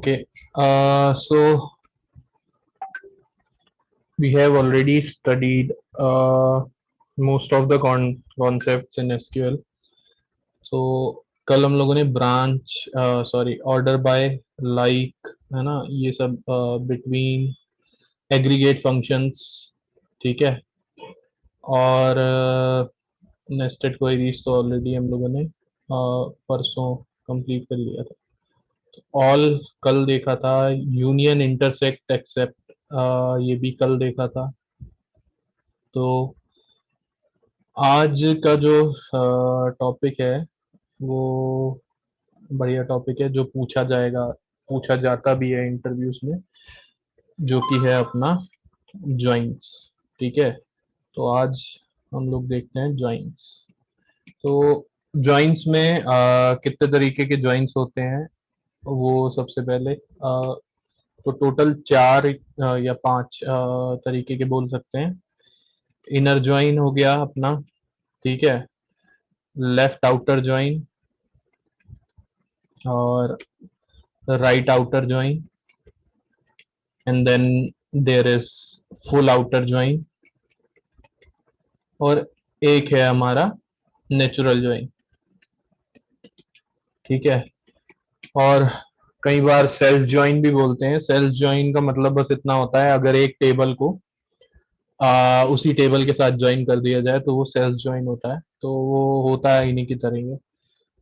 Okay. So we have already studied most of the concepts in SQL. So कल हम लोगों ने branch order by like है ना, ये सब बिटवीन एग्रीगेट फंक्शंस, ठीक है। और नेस्टेड क्वेरीज तो ऑलरेडी हम लोगों ने परसों कंप्लीट कर लिया था। ऑल कल देखा था, यूनियन इंटरसेक्ट एक्सेप्ट ये भी कल देखा था। तो आज का जो टॉपिक है वो बढ़िया टॉपिक है, जो पूछा जाता भी है इंटरव्यूज में, जो कि है अपना जॉइंट्स, ठीक है। तो आज हम लोग देखते हैं जॉइंट्स। तो जॉइंट्स में कितने तरीके के जॉइंट्स होते हैं, वो सबसे पहले तो टोटल चार या पांच तरीके के बोल सकते हैं। इनर जॉइन हो गया अपना, ठीक है। लेफ्ट आउटर जॉइन और right outer join, and then there is full outer join, और एक है हमारा नेचुरल जॉइन, ठीक है। और कई बार सेल्फ जॉइन भी बोलते हैं। सेल्फ जॉइन का मतलब बस इतना होता है, अगर एक टेबल को उसी टेबल के साथ ज्वाइन कर दिया जाए तो वो सेल्फ ज्वाइन होता है। तो वो होता है इन्हीं की तरह ही है।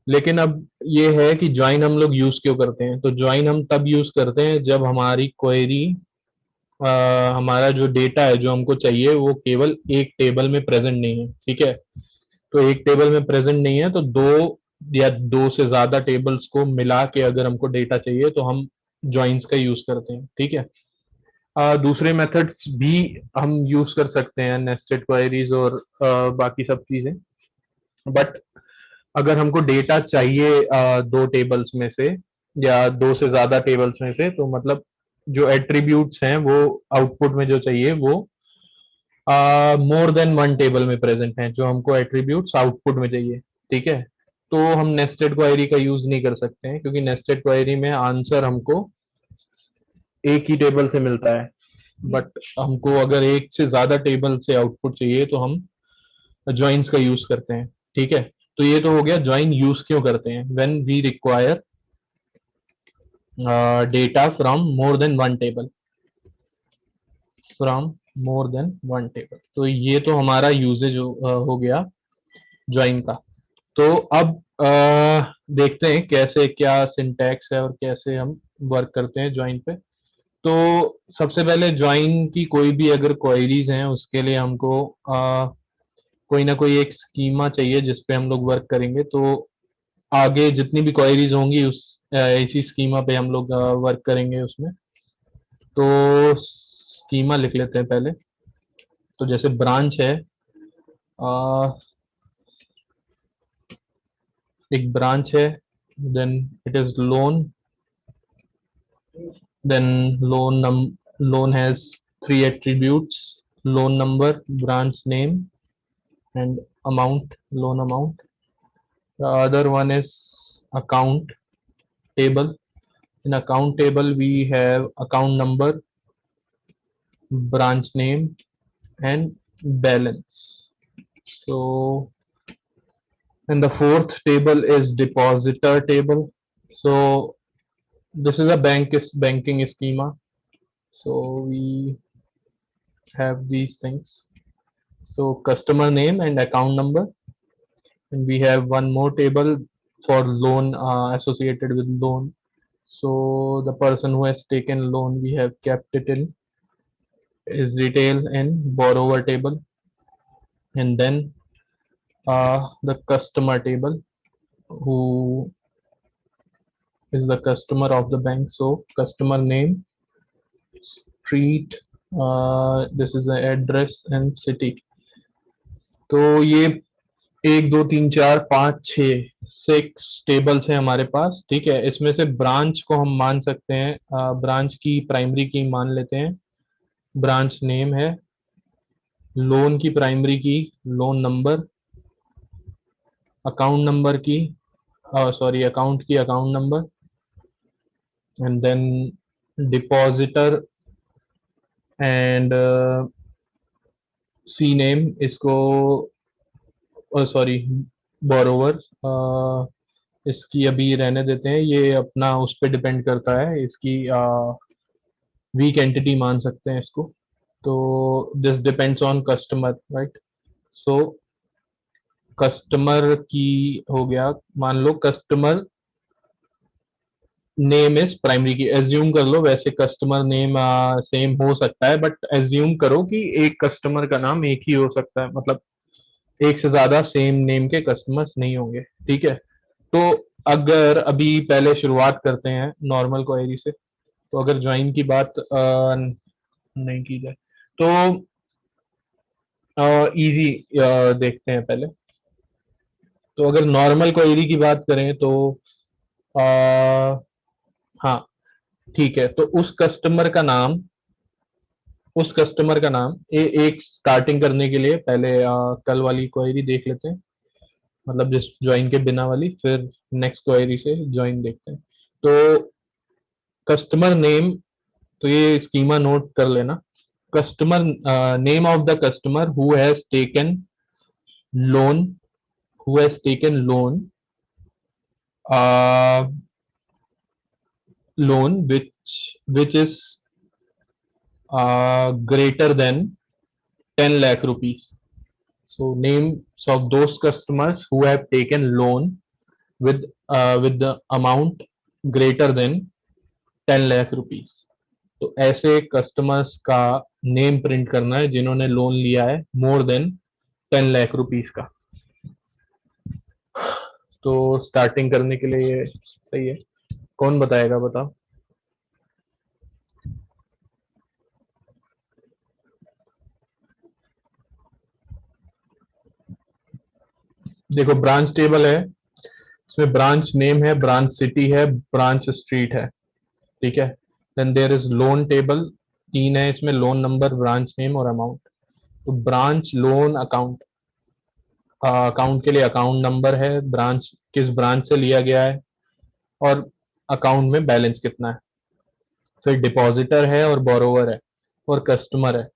लेकिन अब ये है कि ज्वाइन हम लोग यूज क्यों करते हैं। तो ज्वाइन हम तब यूज करते हैं जब हमारी क्वेरी, हमारा जो डेटा है जो हमको चाहिए वो केवल एक टेबल में प्रेजेंट नहीं है, ठीक है। तो एक टेबल में प्रेजेंट नहीं है तो दो या दो से ज्यादा टेबल्स को मिला के अगर हमको डेटा चाहिए तो हम ज्वाइंस का यूज करते हैं, ठीक है। दूसरे मेथड्स भी हम यूज कर सकते हैं, नेस्टेड क्वेरीज और बाकी सब चीजें। बट अगर हमको डेटा चाहिए दो टेबल्स में से या दो से ज्यादा टेबल्स में से, तो मतलब जो एट्रीब्यूट्स हैं वो आउटपुट में जो चाहिए वो मोर देन वन टेबल में प्रेजेंट हैं, जो हमको एट्रीब्यूट्स आउटपुट में चाहिए, ठीक है। तो हम नेस्टेड क्वेरी का यूज नहीं कर सकते हैं, क्योंकि नेस्टेड क्वेरी में आंसर हमको एक ही टेबल से मिलता है। बट हमको अगर एक से ज्यादा टेबल से आउटपुट चाहिए तो हम ज्वाइंस का यूज करते हैं, ठीक है। तो ये तो हो गया ज्वाइन यूज क्यों करते हैं, when we require data from more than one table, from more than one table. तो ये तो हमारा यूजेज हो गया ज्वाइन का। तो अब देखते हैं कैसे क्या सिंटैक्स है और कैसे हम वर्क करते हैं ज्वाइन पे। तो सबसे पहले ज्वाइन की कोई भी अगर क्वेरीज हैं उसके लिए हमको कोई ना कोई एक स्कीमा चाहिए जिस पे हम लोग वर्क करेंगे। तो आगे जितनी भी क्वेरीज होंगी उस इसी स्कीमा पे हम लोग वर्क करेंगे उसमें। तो स्कीमा लिख लेते हैं पहले। तो जैसे ब्रांच है, एक ब्रांच है, then it is loan, then loan has three attributes: loan number, branch name, and amount, loan amount. The other one is account table. In account table we have account number, branch name, and balance. So and the fourth table is depositor table. So this is a banking schema. So we have these things. So customer name and account number, and we have one more table for loan associated with loan. So the person who has taken loan, we have kept it in his retail and borrower table, and then the customer table, who is the customer of the bank. So customer name, street, this is the address, and city. तो ये एक दो तीन चार पाँच छः, six tables हैं हमारे पास, ठीक है। इसमें से ब्रांच को हम मान सकते हैं, ब्रांच की प्राइमरी की मान लेते हैं, ब्रांच नेम है। लोन की प्राइमरी की लोन नंबर, अकाउंट नंबर की अकाउंट की account number, and then depositor and C name इसको सॉरी बोरोवर इसकी अभी रहने देते हैं, ये अपना उस पर डिपेंड करता है, इसकी वीक एंटिटी मान सकते हैं इसको। तो this depends on customer, right. So customer की हो गया, मान लो कस्टमर नेम इज प्राइमरी की, एज्यूम कर लो, वैसे कस्टमर नेम सेम हो सकता है बट एज्यूम करो कि एक कस्टमर का नाम एक ही हो सकता है, मतलब एक से ज्यादा सेम नेम के कस्टमर्स नहीं होंगे, ठीक है। तो अगर अभी पहले शुरुआत करते हैं नॉर्मल क्वेरी से, तो अगर ज्वाइन की बात नहीं की जाए तो इजी देखते हैं पहले। तो अगर नॉर्मल क्वेरी की बात करें तो आ, हाँ ठीक है, तो उस कस्टमर का नाम एक स्टार्टिंग करने के लिए पहले कल वाली क्वेरी देख लेते हैं, मतलब जिस ज्वाइन के बिना वाली, फिर नेक्स्ट क्वेरी से ज्वाइन देखते हैं। तो कस्टमर नेम, तो ये स्कीमा नोट कर लेना। Customer name of the customer who has taken loan, who has taken loan loan which is greater than 10 lakh rupees. So names of those customers who have taken loan with the amount greater than 10 lakh rupees. तो ऐसे customers का name print करना है जिन्होंने loan लिया है more than 10 lakh rupees का। तो स्टार्टिंग करने के लिए ये सही है। कौन बताएगा, बताओ। देखो ब्रांच टेबल है, इसमें ब्रांच नेम है, ब्रांच सिटी है, ब्रांच स्ट्रीट है, ठीक है। Then there is loan table, तीन है इसमें, लोन नंबर, ब्रांच नेम और अमाउंट। तो ब्रांच लोन अकाउंट, अकाउंट के लिए अकाउंट नंबर है, ब्रांच किस ब्रांच से लिया गया है, और अकाउंट में बैलेंस कितना है। फिर डिपॉजिटर है और बोरोवर है और कस्टमर है।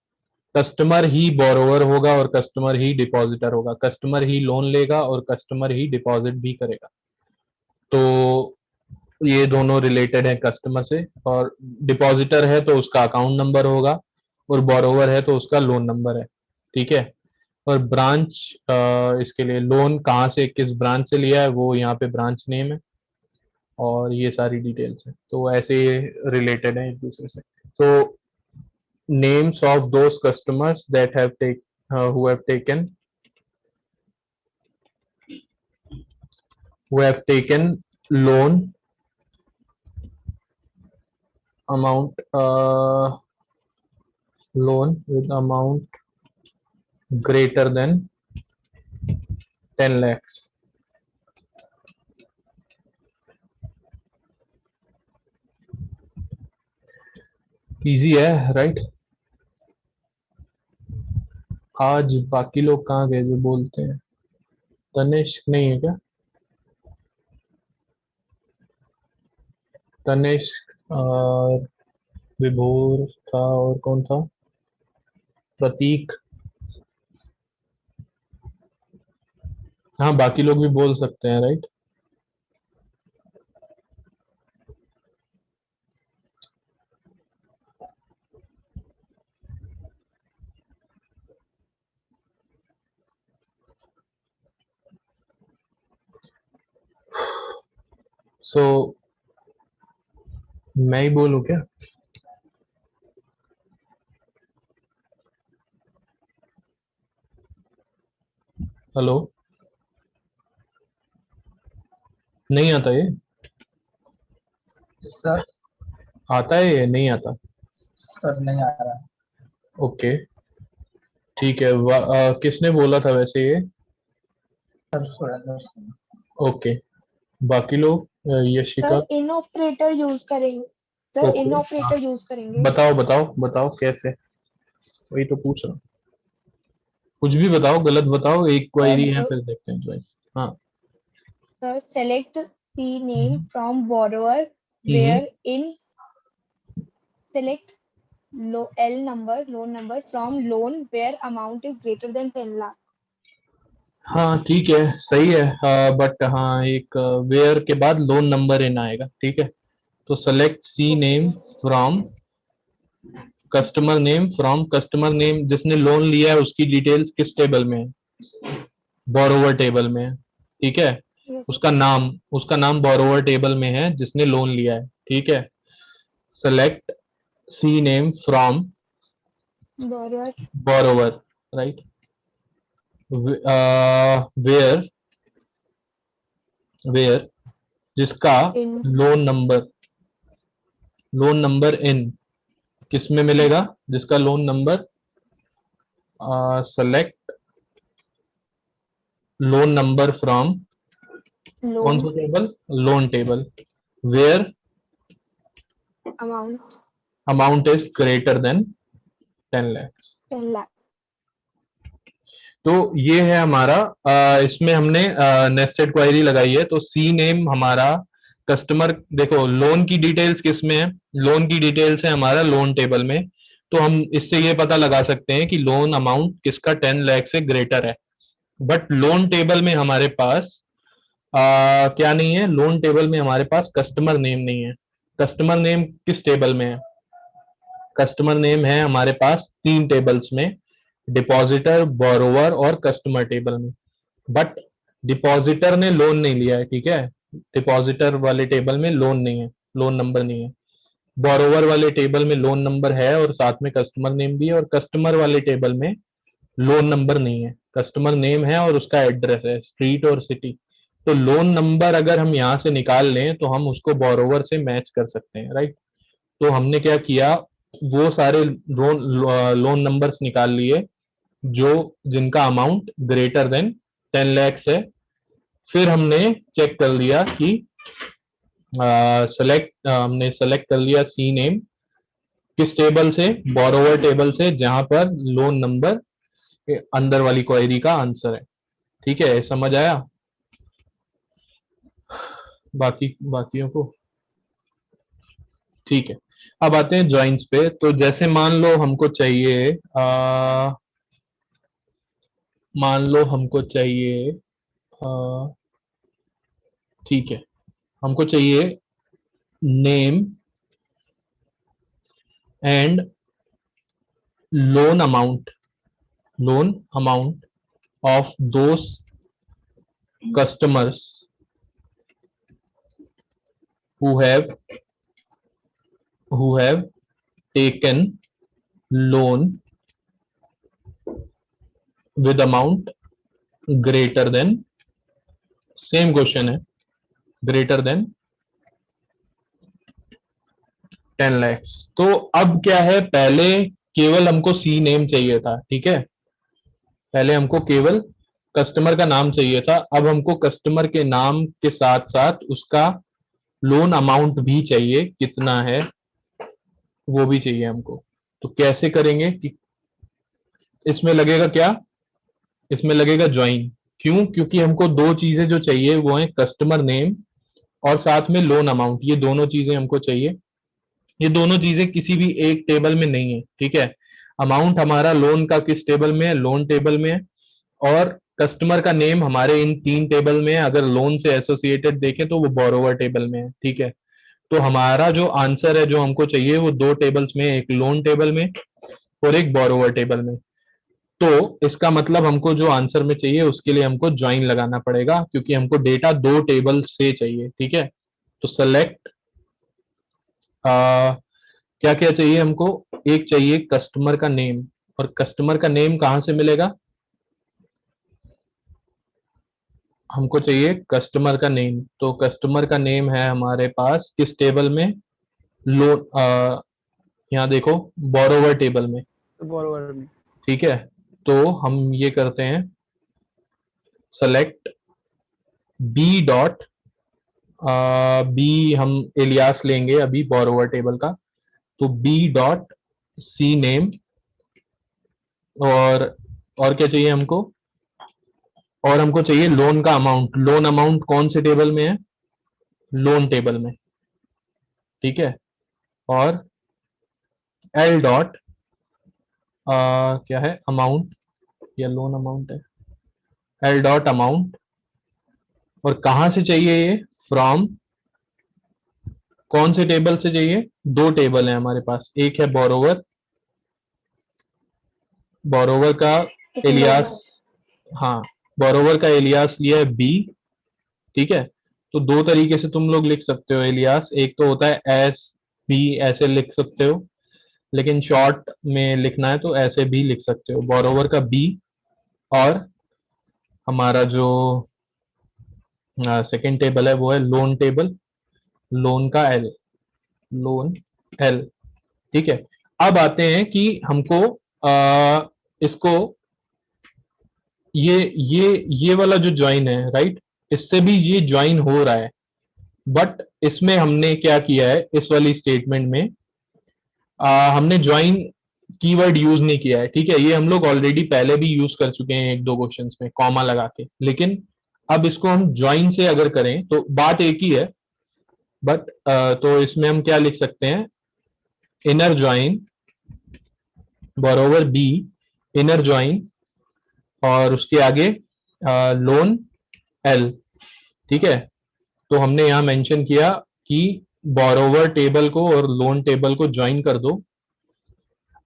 कस्टमर ही बोरोवर होगा और कस्टमर ही डिपॉजिटर होगा, कस्टमर ही लोन लेगा और कस्टमर ही डिपॉजिट भी करेगा। तो ये दोनों रिलेटेड है कस्टमर से, और डिपॉजिटर है तो उसका अकाउंट नंबर होगा और बोरोवर है तो उसका लोन नंबर है, ठीक है। और ब्रांच, इसके लिए लोन कहाँ से, किस ब्रांच से लिया है, वो यहाँ पे ब्रांच नेम है, और ये सारी डिटेल्स है। तो ऐसे ये रिलेटेड है एक दूसरे से। तो names of those customers that have who have taken loan amount, loan with amount greater than 10 lakhs. Easy है, राइट। आज बाकी लोग कहाँ गए जो बोलते हैं? तनिष्क नहीं है क्या? तनिष्क और विभोर था, और कौन था? प्रतीक। हाँ बाकी लोग भी बोल सकते हैं, राइट। सो मैं ही बोलूं क्या? हेलो, नहीं आता ये? सर आता है ये नहीं आता? सर नहीं आ रहा। ओके ठीक है। किसने बोला था वैसे ये? सर सुरेंद्र सिंह। ओके, बाकी लोग यशिका। सर इन ऑपरेटर यूज करेंगे, sir okay in operator use करेंगे। बताओ बताओ बताओ कैसे, वही तो पूछ रहा हूँ। कुछ भी बताओ, गलत बताओ, एक क्वेरी है फिर देखते हैं ज्वाइन। हाँ sir select C name from borrower where in select loan number from loan where amount is greater than 10 lakh. हाँ ठीक है, सही है, बट हाँ एक वेयर के बाद लोन नंबर इन आएगा, ठीक है। तो select C name from customer name, जिसने लोन लिया है उसकी डिटेल्स किस टेबल में है, बोरोवर टेबल में है, ठीक है। Yes, उसका नाम बोरोवर टेबल में है जिसने लोन लिया है, ठीक है। Select C name from borrower borrower, right, where जिसका in लोन नंबर इन किस में मिलेगा, जिसका loan number, select loan number from कौन सा loan table, loan table, where amount amount is greater than 10 lakh. 10 lakh. तो ये है हमारा, इसमें हमने नेस्टेड क्वेरी लगाई है। तो सी नेम हमारा कस्टमर, देखो लोन की डिटेल्स किस में है, लोन की डिटेल्स है हमारा लोन टेबल में। तो हम इससे ये पता लगा सकते हैं कि लोन अमाउंट किसका 10 लाख से ग्रेटर है। बट लोन टेबल में हमारे पास क्या नहीं है, लोन टेबल में हमारे पास कस्टमर नेम नहीं है। कस्टमर नेम किस टेबल में है, कस्टमर नेम है हमारे पास 3 टेबल्स में, डिपॉजिटर, बोरोवर और कस्टमर टेबल में। बट डिपॉजिटर ने लोन नहीं लिया है, ठीक है, डिपॉजिटर वाले टेबल में लोन नहीं है, लोन नंबर नहीं है। बोरोवर वाले टेबल में लोन नंबर है और साथ में कस्टमर नेम भी है, और कस्टमर वाले टेबल में लोन नंबर नहीं है, कस्टमर नेम है और उसका एड्रेस है, स्ट्रीट और सिटी। तो लोन नंबर अगर हम यहाँ से निकाल लें तो हम उसको बोरोवर से मैच कर सकते हैं, राइट। तो हमने क्या किया, वो सारे लोन नंबर्स निकाल लिए जो जिनका अमाउंट ग्रेटर देन 10 लैक्स है। फिर हमने चेक कर लिया कि हमने सेलेक्ट कर लिया सी नेम किस टेबल से, बोरोवर टेबल से, जहां पर लोन नंबर के अंदर वाली क्वेरी का आंसर है, ठीक है। समझ आया बाकियों को, ठीक है। अब आते हैं ज्वाइंट्स पे। तो जैसे मान लो हमको चाहिए ठीक है, हमको चाहिए name and loan amount of those customers who have taken loan with amount greater than, same question है, ग्रेटर देन 10 लैक्स। तो अब क्या है, पहले केवल हमको सी नेम चाहिए था, ठीक है, पहले हमको केवल कस्टमर का नाम चाहिए था। अब हमको कस्टमर के नाम के साथ साथ उसका लोन अमाउंट भी चाहिए, कितना है वो भी चाहिए हमको। तो कैसे करेंगे कि इसमें लगेगा क्या, इसमें लगेगा ज्वाइन। क्यों, क्योंकि हमको दो चीजें जो चाहिए वो है कस्टमर नेम और साथ में लोन अमाउंट, ये दोनों चीजें हमको चाहिए। ये दोनों चीजें किसी भी एक टेबल में नहीं है, ठीक है। अमाउंट हमारा लोन का किस टेबल में है, लोन टेबल में है, और कस्टमर का नेम हमारे इन 3 टेबल में है। अगर लोन से एसोसिएटेड देखें तो वो बोरोवर टेबल में है, ठीक है। तो हमारा जो आंसर है जो हमको चाहिए वो 2 टेबल्स में, एक लोन टेबल में और एक बोरोवर टेबल में। तो इसका मतलब हमको जो आंसर में चाहिए उसके लिए हमको ज्वाइन लगाना पड़ेगा, क्योंकि हमको डेटा 2 टेबल से चाहिए, ठीक है। तो सेलेक्ट क्या क्या चाहिए हमको, एक चाहिए कस्टमर का नेम, और कस्टमर का नेम कहां से मिलेगा, हमको चाहिए कस्टमर का नेम। तो कस्टमर का नेम है हमारे पास किस टेबल में, लोन, यहाँ देखो बोरोवर टेबल में, बोरोवर में। ठीक है। तो हम ये करते हैं, सेलेक्ट बी डॉट, बी हम एलियास लेंगे अभी बोरोवर टेबल का, तो बी डॉट सी नेम, और क्या चाहिए हमको, और हमको चाहिए लोन का अमाउंट। लोन अमाउंट कौन से टेबल में है, लोन टेबल में, ठीक है, और एल डॉट क्या है, अमाउंट या लोन अमाउंट है, एल डॉट अमाउंट, और कहां से चाहिए ये, फ्रॉम, कौन से टेबल से चाहिए, दो टेबल है हमारे पास, एक है बोरोवर, बोरोवर का एक loan एलियास, है। हाँ, बोरोवर का एलियास लिया है बी, ठीक है। तो दो तरीके से तुम लोग लिख सकते हो एलियास, एक तो होता है एस बी, ऐसे लिख सकते हो, लेकिन शॉर्ट में लिखना है तो ऐसे भी लिख सकते हो, बोरोवर का बी, और हमारा जो सेकंड टेबल है वो है लोन टेबल, लोन का एल, लोन एल, ठीक है। अब आते हैं कि हमको इसको ये वाला जो ज्वाइन है, राइट, इससे भी ये ज्वाइन हो रहा है, बट इसमें हमने क्या किया है, इस वाली स्टेटमेंट में हमने ज्वाइन कीवर्ड यूज नहीं किया है, ठीक है। ये हम लोग ऑलरेडी पहले भी यूज कर चुके हैं एक दो क्वेश्चंस में कॉमा लगा के, लेकिन अब इसको हम ज्वाइन से अगर करें तो बात एक ही है, बट तो इसमें हम क्या लिख सकते हैं, inner join borrower B, inner join, और उसके आगे लोन एल, ठीक है। तो हमने यहां मेंशन किया कि बोरोवर टेबल को और लोन टेबल को ज्वाइन कर दो,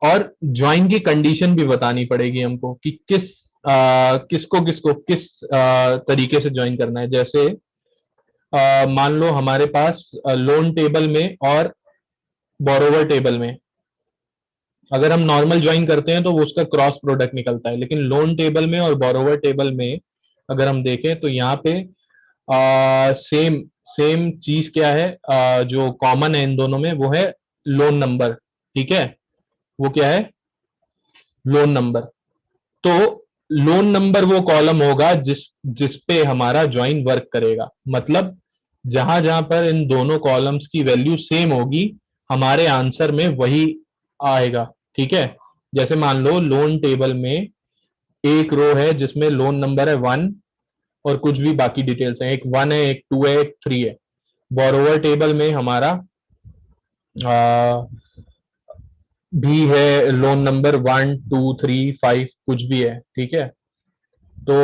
और ज्वाइन की कंडीशन भी बतानी पड़ेगी हमको कि किसको किसको किस तरीके से ज्वाइन करना है। जैसे मान लो हमारे पास लोन टेबल में और बोरोवर टेबल में अगर हम नॉर्मल ज्वाइन करते हैं तो वो उसका क्रॉस प्रोडक्ट निकलता है, लेकिन लोन टेबल में और बोरोवर टेबल में अगर हम देखें तो यहाँ पे सेम सेम चीज क्या है, जो कॉमन है इन दोनों में वो है लोन नंबर, ठीक है। वो क्या है, लोन नंबर। तो लोन नंबर वो कॉलम होगा जिस पे हमारा ज्वाइन वर्क करेगा, मतलब जहां जहां पर इन दोनों कॉलम्स की वैल्यू सेम होगी हमारे आंसर में वही आएगा, ठीक है। जैसे मान लो लोन टेबल में एक रो है जिसमें लोन नंबर है 1 और कुछ भी बाकी डिटेल्स हैं, एक 1 है, एक 2 है, एक 3 है। बोरोवर टेबल में हमारा भी है लोन नंबर 1 2 3 5 कुछ भी है, ठीक है। तो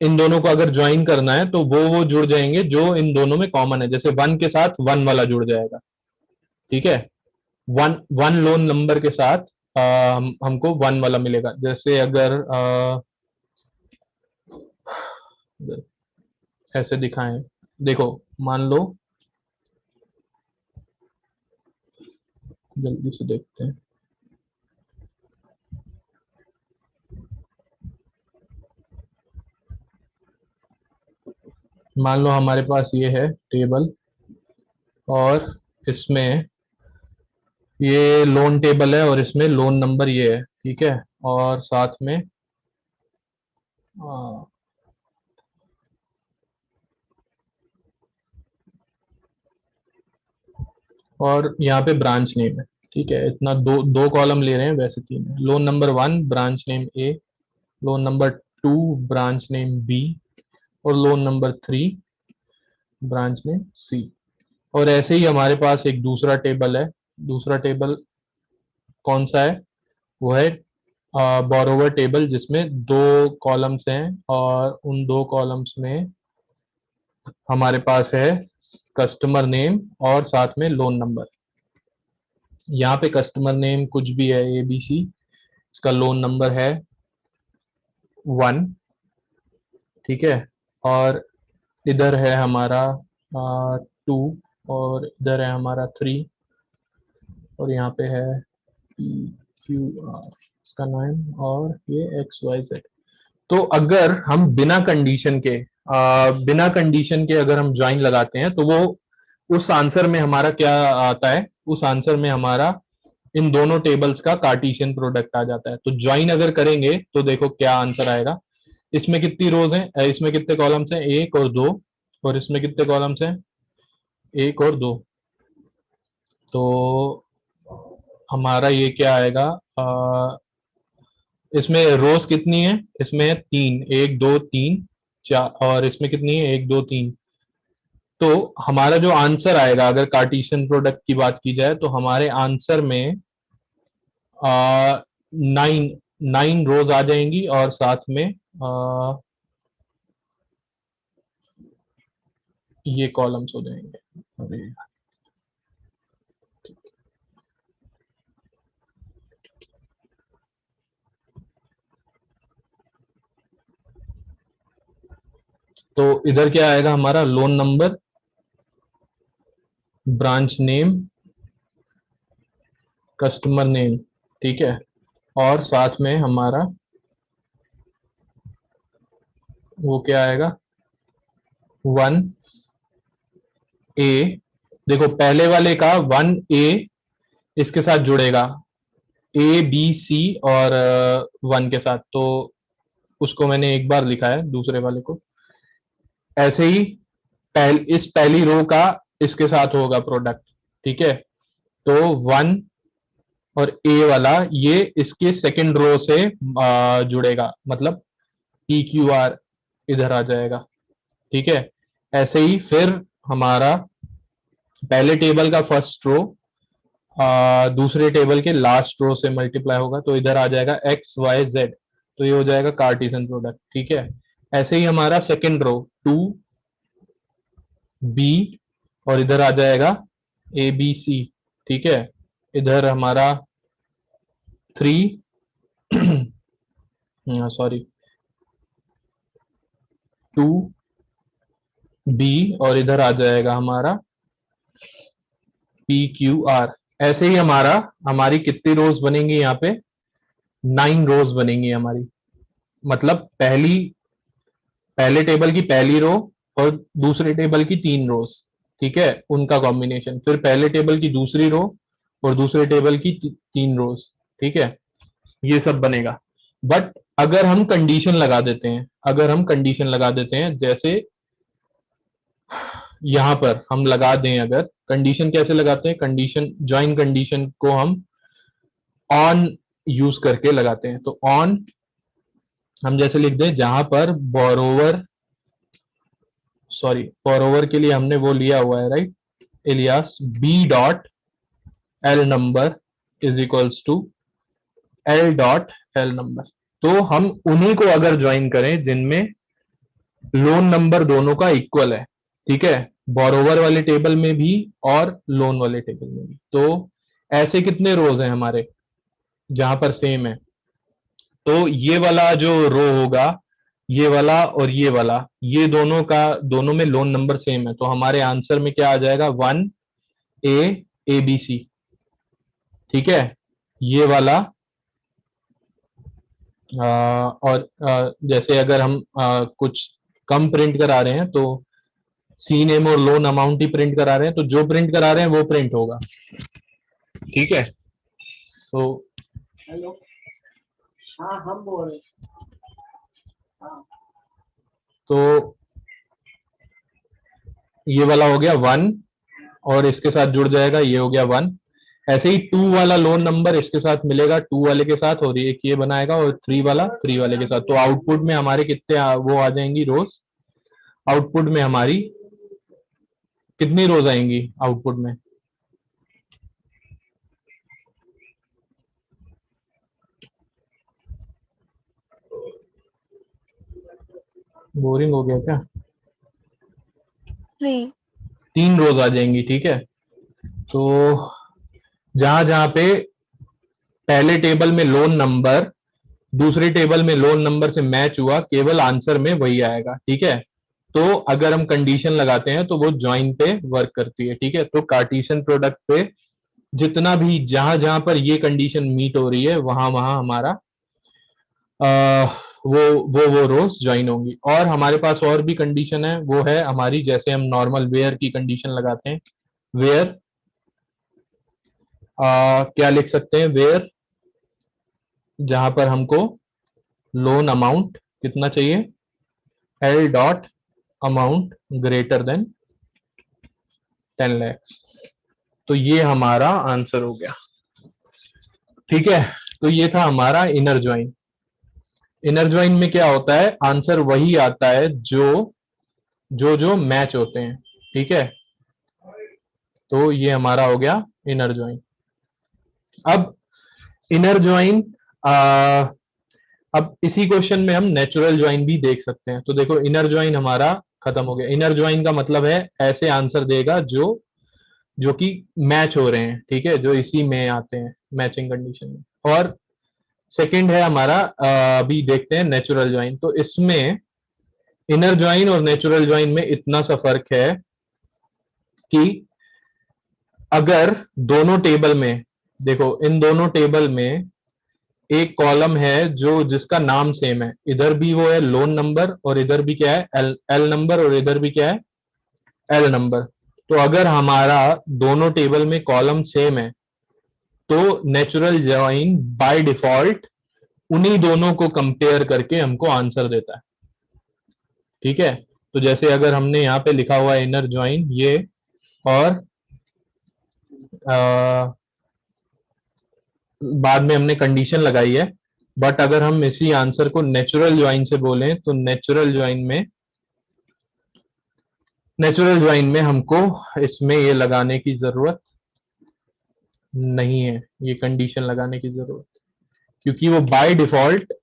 इन दोनों को अगर ज्वाइन करना है तो वो जुड़ जाएंगे जो इन दोनों में कॉमन है, जैसे 1 के साथ 1 वाला जुड़ जाएगा, ठीक है। वन वन लोन नंबर के साथ हमको 1 वाला मिलेगा। जैसे अगर ऐसे दिखाएं, देखो, मान लो, जल्दी से देखते हैं, मान लो हमारे पास ये है टेबल और इसमें ये लोन टेबल है और इसमें लोन नंबर ये है, ठीक है, और साथ में आ, और यहाँ पे ब्रांच नेम है, ठीक है। इतना दो दो कॉलम ले रहे हैं, वैसे 3 है। Loan number 1 branch name A, loan number 2 branch name B, और loan number 3 branch name C. और ऐसे ही हमारे पास एक दूसरा टेबल है, दूसरा टेबल कौन सा है, वो है बोरोवर टेबल, जिसमें दो कॉलम्स हैं और उन दो कॉलम्स में हमारे पास है कस्टमर नेम और साथ में लोन नंबर। यहाँ पे कस्टमर नेम कुछ भी है, ABC, इसका लोन नंबर है 1, ठीक है, और इधर है हमारा 2, और इधर है हमारा 3, और यहाँ पे है PQR इसका 9, और ये XYZ। तो अगर हम बिना कंडीशन के अगर हम ज्वाइन लगाते हैं तो वो उस आंसर में हमारा क्या आता है, उस आंसर में हमारा इन दोनों टेबल्स का कार्टेशियन प्रोडक्ट आ जाता है। तो ज्वाइन अगर करेंगे तो देखो क्या आंसर आएगा। इसमें कितनी रोज हैं, इसमें कितने कॉलम्स हैं, 1 और 2, और इसमें कितने कॉलम्स हैं, 1 और 2। तो हमारा ये क्या आएगा, इसमें रोज कितनी है, इसमें 3, 1 2 3 4, और इसमें कितनी है, 1 2 3, तो हमारा जो आंसर आएगा, अगर कार्टेशियन प्रोडक्ट की बात की जाए, तो हमारे आंसर में 9 रोज आ जाएंगी और साथ में ये कॉलम्स हो जाएंगे। अरे तो इधर क्या आएगा हमारा, loan number, branch name, customer name, ठीक है, और साथ में हमारा वो क्या आएगा, 1A। देखो पहले वाले का 1A इसके साथ जुड़ेगा, ABC और 1 के साथ, तो उसको मैंने एक बार लिखा है दूसरे वाले को। ऐसे ही इस पहली रो का इसके साथ होगा प्रोडक्ट, ठीक है, तो 1 और ए वाला ये इसके सेकंड रो से जुड़ेगा, मतलब PQR इधर आ जाएगा, ठीक है। ऐसे ही फिर हमारा पहले टेबल का फर्स्ट रो दूसरे टेबल के लास्ट रो से मल्टीप्लाई होगा, तो इधर आ जाएगा XYZ, तो ये हो जाएगा कार्टेशियन प्रोडक्ट, ठीक है। ऐसे ही हमारा सेकंड रो 2B और इधर आ जाएगा ABC, ठीक है। इधर हमारा 3 सॉरी 2B और इधर आ जाएगा हमारा PQR। ऐसे ही हमारी कितनी रोज बनेंगी यहाँ पे, 9 रोज बनेंगी हमारी, मतलब पहले टेबल की पहली रो और दूसरे टेबल की 3 रोज, ठीक है, उनका कॉम्बिनेशन, फिर पहले टेबल की दूसरी रो और दूसरे टेबल की 3 रोज, ठीक है, ये सब बनेगा। बट अगर हम कंडीशन लगा देते हैं, जैसे यहां पर हम लगा दें, अगर कंडीशन कैसे लगाते हैं, कंडीशन ज्वाइन कंडीशन को हम ऑन यूज करके लगाते हैं, तो ऑन हम जैसे लिख दें, जहां पर बोरोवर के लिए हमने वो लिया हुआ है, right, alias B dot L number is equals to L dot L number. तो हम उन्हीं को अगर ज्वाइन करें जिनमें लोन नंबर दोनों का इक्वल है, ठीक है, बोरोवर वाले टेबल में भी और लोन वाले टेबल में भी, तो ऐसे कितने रोज हैं हमारे जहां पर सेम है, तो ये वाला जो रो होगा, ये वाला और ये वाला, ये दोनों में लोन नंबर सेम है, तो हमारे आंसर में क्या आ जाएगा, 1A ABC, ठीक है। ये वाला और जैसे अगर हम कुछ कम प्रिंट करा रहे हैं, तो सी नेम और लोन अमाउंट ही प्रिंट करा रहे हैं, तो जो प्रिंट करा रहे हैं वो प्रिंट होगा, ठीक है। सो हेलो, हाँ हम बोल रहे हैं। हाँ, तो ये वाला हो गया 1 और इसके साथ जुड़ जाएगा, ये हो गया 1। ऐसे ही 2 वाला लोन नंबर इसके साथ मिलेगा 2 वाले के साथ, और एक ये बनाएगा, और 3 वाला 3 वाले के साथ, तो आउटपुट में हमारे कितने वो आ जाएंगी रोज, आउटपुट में हमारी कितनी रोज आएंगी आउटपुट में, बोरिंग हो गया क्या, 3। 3 रोज आ जाएंगी, ठीक है। तो जहां जहां पे पहले टेबल में लोन नंबर दूसरे टेबल में लोन नंबर से मैच हुआ, केवल आंसर में वही आएगा, ठीक है। तो अगर हम कंडीशन लगाते हैं तो वो ज्वाइन पे वर्क करती है, ठीक है। तो कार्टेशियन प्रोडक्ट पे जितना भी जहां जहां पर ये कंडीशन मीट हो रही है, वहां वहां हमारा वो रोज ज्वाइन होंगी। और हमारे पास और भी कंडीशन है, वो है हमारी, जैसे हम नॉर्मल वेयर की कंडीशन लगाते हैं, वेयर क्या लिख सकते हैं, वेयर जहां पर हमको लोन अमाउंट कितना चाहिए, L dot amount greater than 10 lakhs, तो ये हमारा आंसर हो गया, ठीक है। तो ये था हमारा इनर ज्वाइन। इनर ज्वाइन में क्या होता है, आंसर वही आता है जो जो जो मैच होते हैं, ठीक है, तो ये हमारा हो गया इनर ज्वाइन। अब इनर ज्वाइन, अब इसी क्वेश्चन में हम नेचुरल ज्वाइन भी देख सकते हैं। तो देखो इनर ज्वाइन हमारा खत्म हो गया। इनर ज्वाइन का मतलब है ऐसे आंसर देगा जो जो कि मैच हो रहे हैं, ठीक है, जो इसी में आते हैं मैचिंग कंडीशन में। और सेकंड है हमारा, अभी देखते हैं नेचुरल ज्वाइन। तो इसमें इनर ज्वाइन और नेचुरल ज्वाइन में इतना सा फर्क है कि अगर दोनों टेबल में, देखो इन दोनों टेबल में एक कॉलम है जो जिसका नाम सेम है, इधर भी वो है लोन नंबर और इधर भी क्या है एल नंबर और इधर भी क्या है एल नंबर। तो अगर हमारा दोनों टेबल में कॉलम सेम है तो नेचुरल ज्वाइन बाय डिफॉल्ट उन्हीं दोनों को कंपेयर करके हमको आंसर देता है, ठीक है। तो जैसे अगर हमने यहाँ पे लिखा हुआ है इनर ज्वाइन ये, और बाद में हमने कंडीशन लगाई है, बट अगर हम इसी आंसर को नेचुरल ज्वाइन से बोलें तो नेचुरल ज्वाइन में हमको इसमें ये लगाने की जरूरत नहीं है, ये कंडीशन लगाने की जरूरत, क्योंकि वो बाय डिफॉल्ट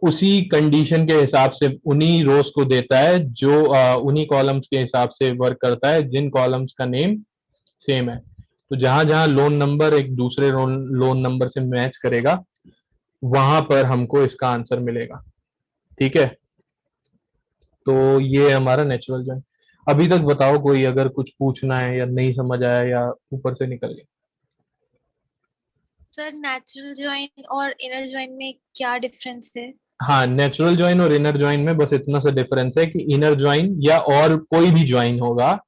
उसी कंडीशन के हिसाब से उन्हीं रोज को देता है जो उन्हीं कॉलम्स के हिसाब से वर्क करता है जिन कॉलम्स का नेम सेम है। तो जहां जहां लोन नंबर एक दूसरे लोन नंबर से मैच करेगा वहां पर हमको इसका आंसर मिलेगा, ठीक है। तो ये हमारा नेचुरल ज्वाइन। अभी तक बताओ कोई अगर कुछ पूछना है या नहीं समझ आया या ऊपर से निकल गया। सर नेचुरल ज्वाइन और इनर ज्वाइन में क्या डिफरेंस है? हाँ, नेचुरल ज्वाइन और इनर ज्वाइन में बस इतना सा डिफरेंस है कि इनर ज्वाइन या और कोई भी ज्वाइन होगा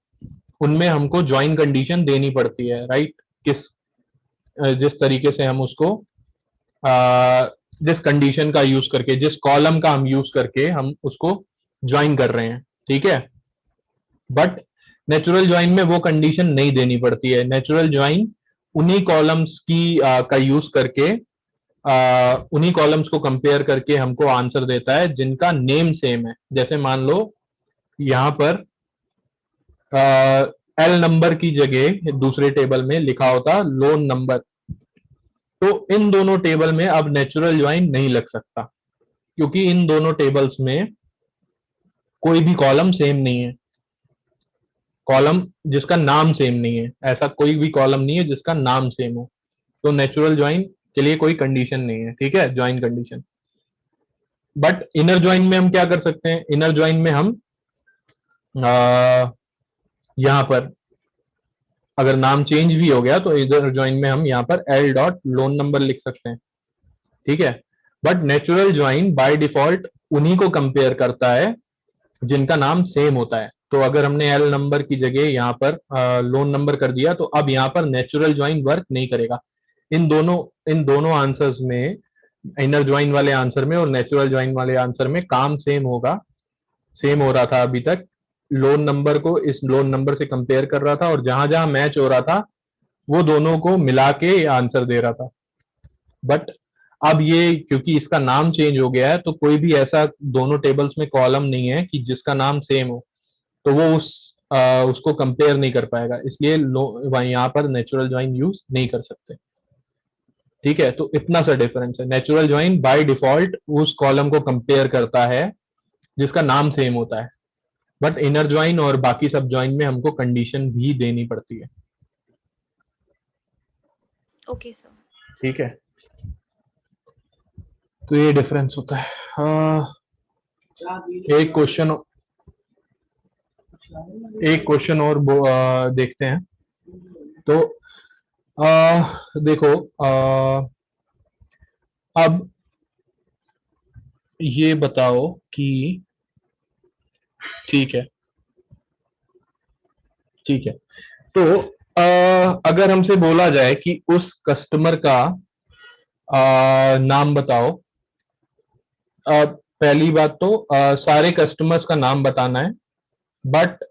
उनमें हमको ज्वाइन कंडीशन देनी पड़ती है, राइट। जिस तरीके से हम उसको जिस कंडीशन का यूज करके, जिस कॉलम का हम यूज करके हम उसको ज्वाइन कर रहे हैं, ठीक है। बट नेचुरल ज्वाइन में वो कंडीशन नहीं देनी पड़ती है। नेचुरल ज्वाइन उन्हीं कॉलम्स की का यूज करके उन्हीं कॉलम्स को कंपेयर करके हमको आंसर देता है जिनका नेम सेम है। जैसे मान लो यहां पर एल नंबर की जगह दूसरे टेबल में लिखा होता लोन नंबर, तो इन दोनों टेबल में अब नेचुरल ज्वाइन नहीं लग सकता क्योंकि इन दोनों टेबल्स में कोई भी कॉलम सेम नहीं है, कॉलम जिसका नाम सेम नहीं है, ऐसा कोई भी कॉलम नहीं है जिसका नाम सेम हो। तो नेचुरल ज्वाइन के लिए कोई कंडीशन नहीं है, ठीक है, join condition. But inner join में हम क्या कर सकते हैं, इनर ज्वाइन में हम यहां पर अगर नाम चेंज भी हो गया तो इधर ज्वाइन में हम यहाँ पर एल डॉट लोन नंबर लिख सकते हैं, ठीक है। But natural join by default उन्हीं को कंपेयर करता है जिनका नाम सेम होता है। तो अगर हमने एल नंबर की जगह यहाँ पर लोन नंबर कर दिया तो अब यहाँ पर नेचुरल ज्वाइन वर्क नहीं करेगा। इन दोनों आंसर्स में, इनर ज्वाइन वाले आंसर में और नेचुरल ज्वाइन वाले आंसर में काम सेम होगा, सेम हो रहा था अभी तक। लोन नंबर को इस लोन नंबर से कंपेयर कर रहा था और जहां जहां मैच हो रहा था वो दोनों को मिला के आंसर दे रहा था। बट अब ये क्योंकि इसका नाम चेंज हो गया है तो कोई भी ऐसा दोनों टेबल्स में कॉलम नहीं है कि जिसका नाम सेम हो, तो वो उसको कंपेयर नहीं कर पाएगा, इसलिए यहाँ पर नेचुरल ज्वाइन यूज नहीं कर सकते, ठीक है। तो इतना सा डिफरेंस है। नेचुरल ज्वाइन बाय डिफॉल्ट उस कॉलम को कंपेयर करता है जिसका नाम सेम होता है, बट इनर ज्वाइन और बाकी सब ज्वाइन में हमको कंडीशन भी देनी पड़ती है, ओके सर। ठीक है। तो ये डिफरेंस होता है। एक क्वेश्चन और देखते हैं। तो देखो अब ये बताओ कि ठीक है, ठीक है। तो अगर हमसे बोला जाए कि उस कस्टमर का नाम बताओ, पहली बात तो सारे कस्टमर्स का नाम बताना है, बट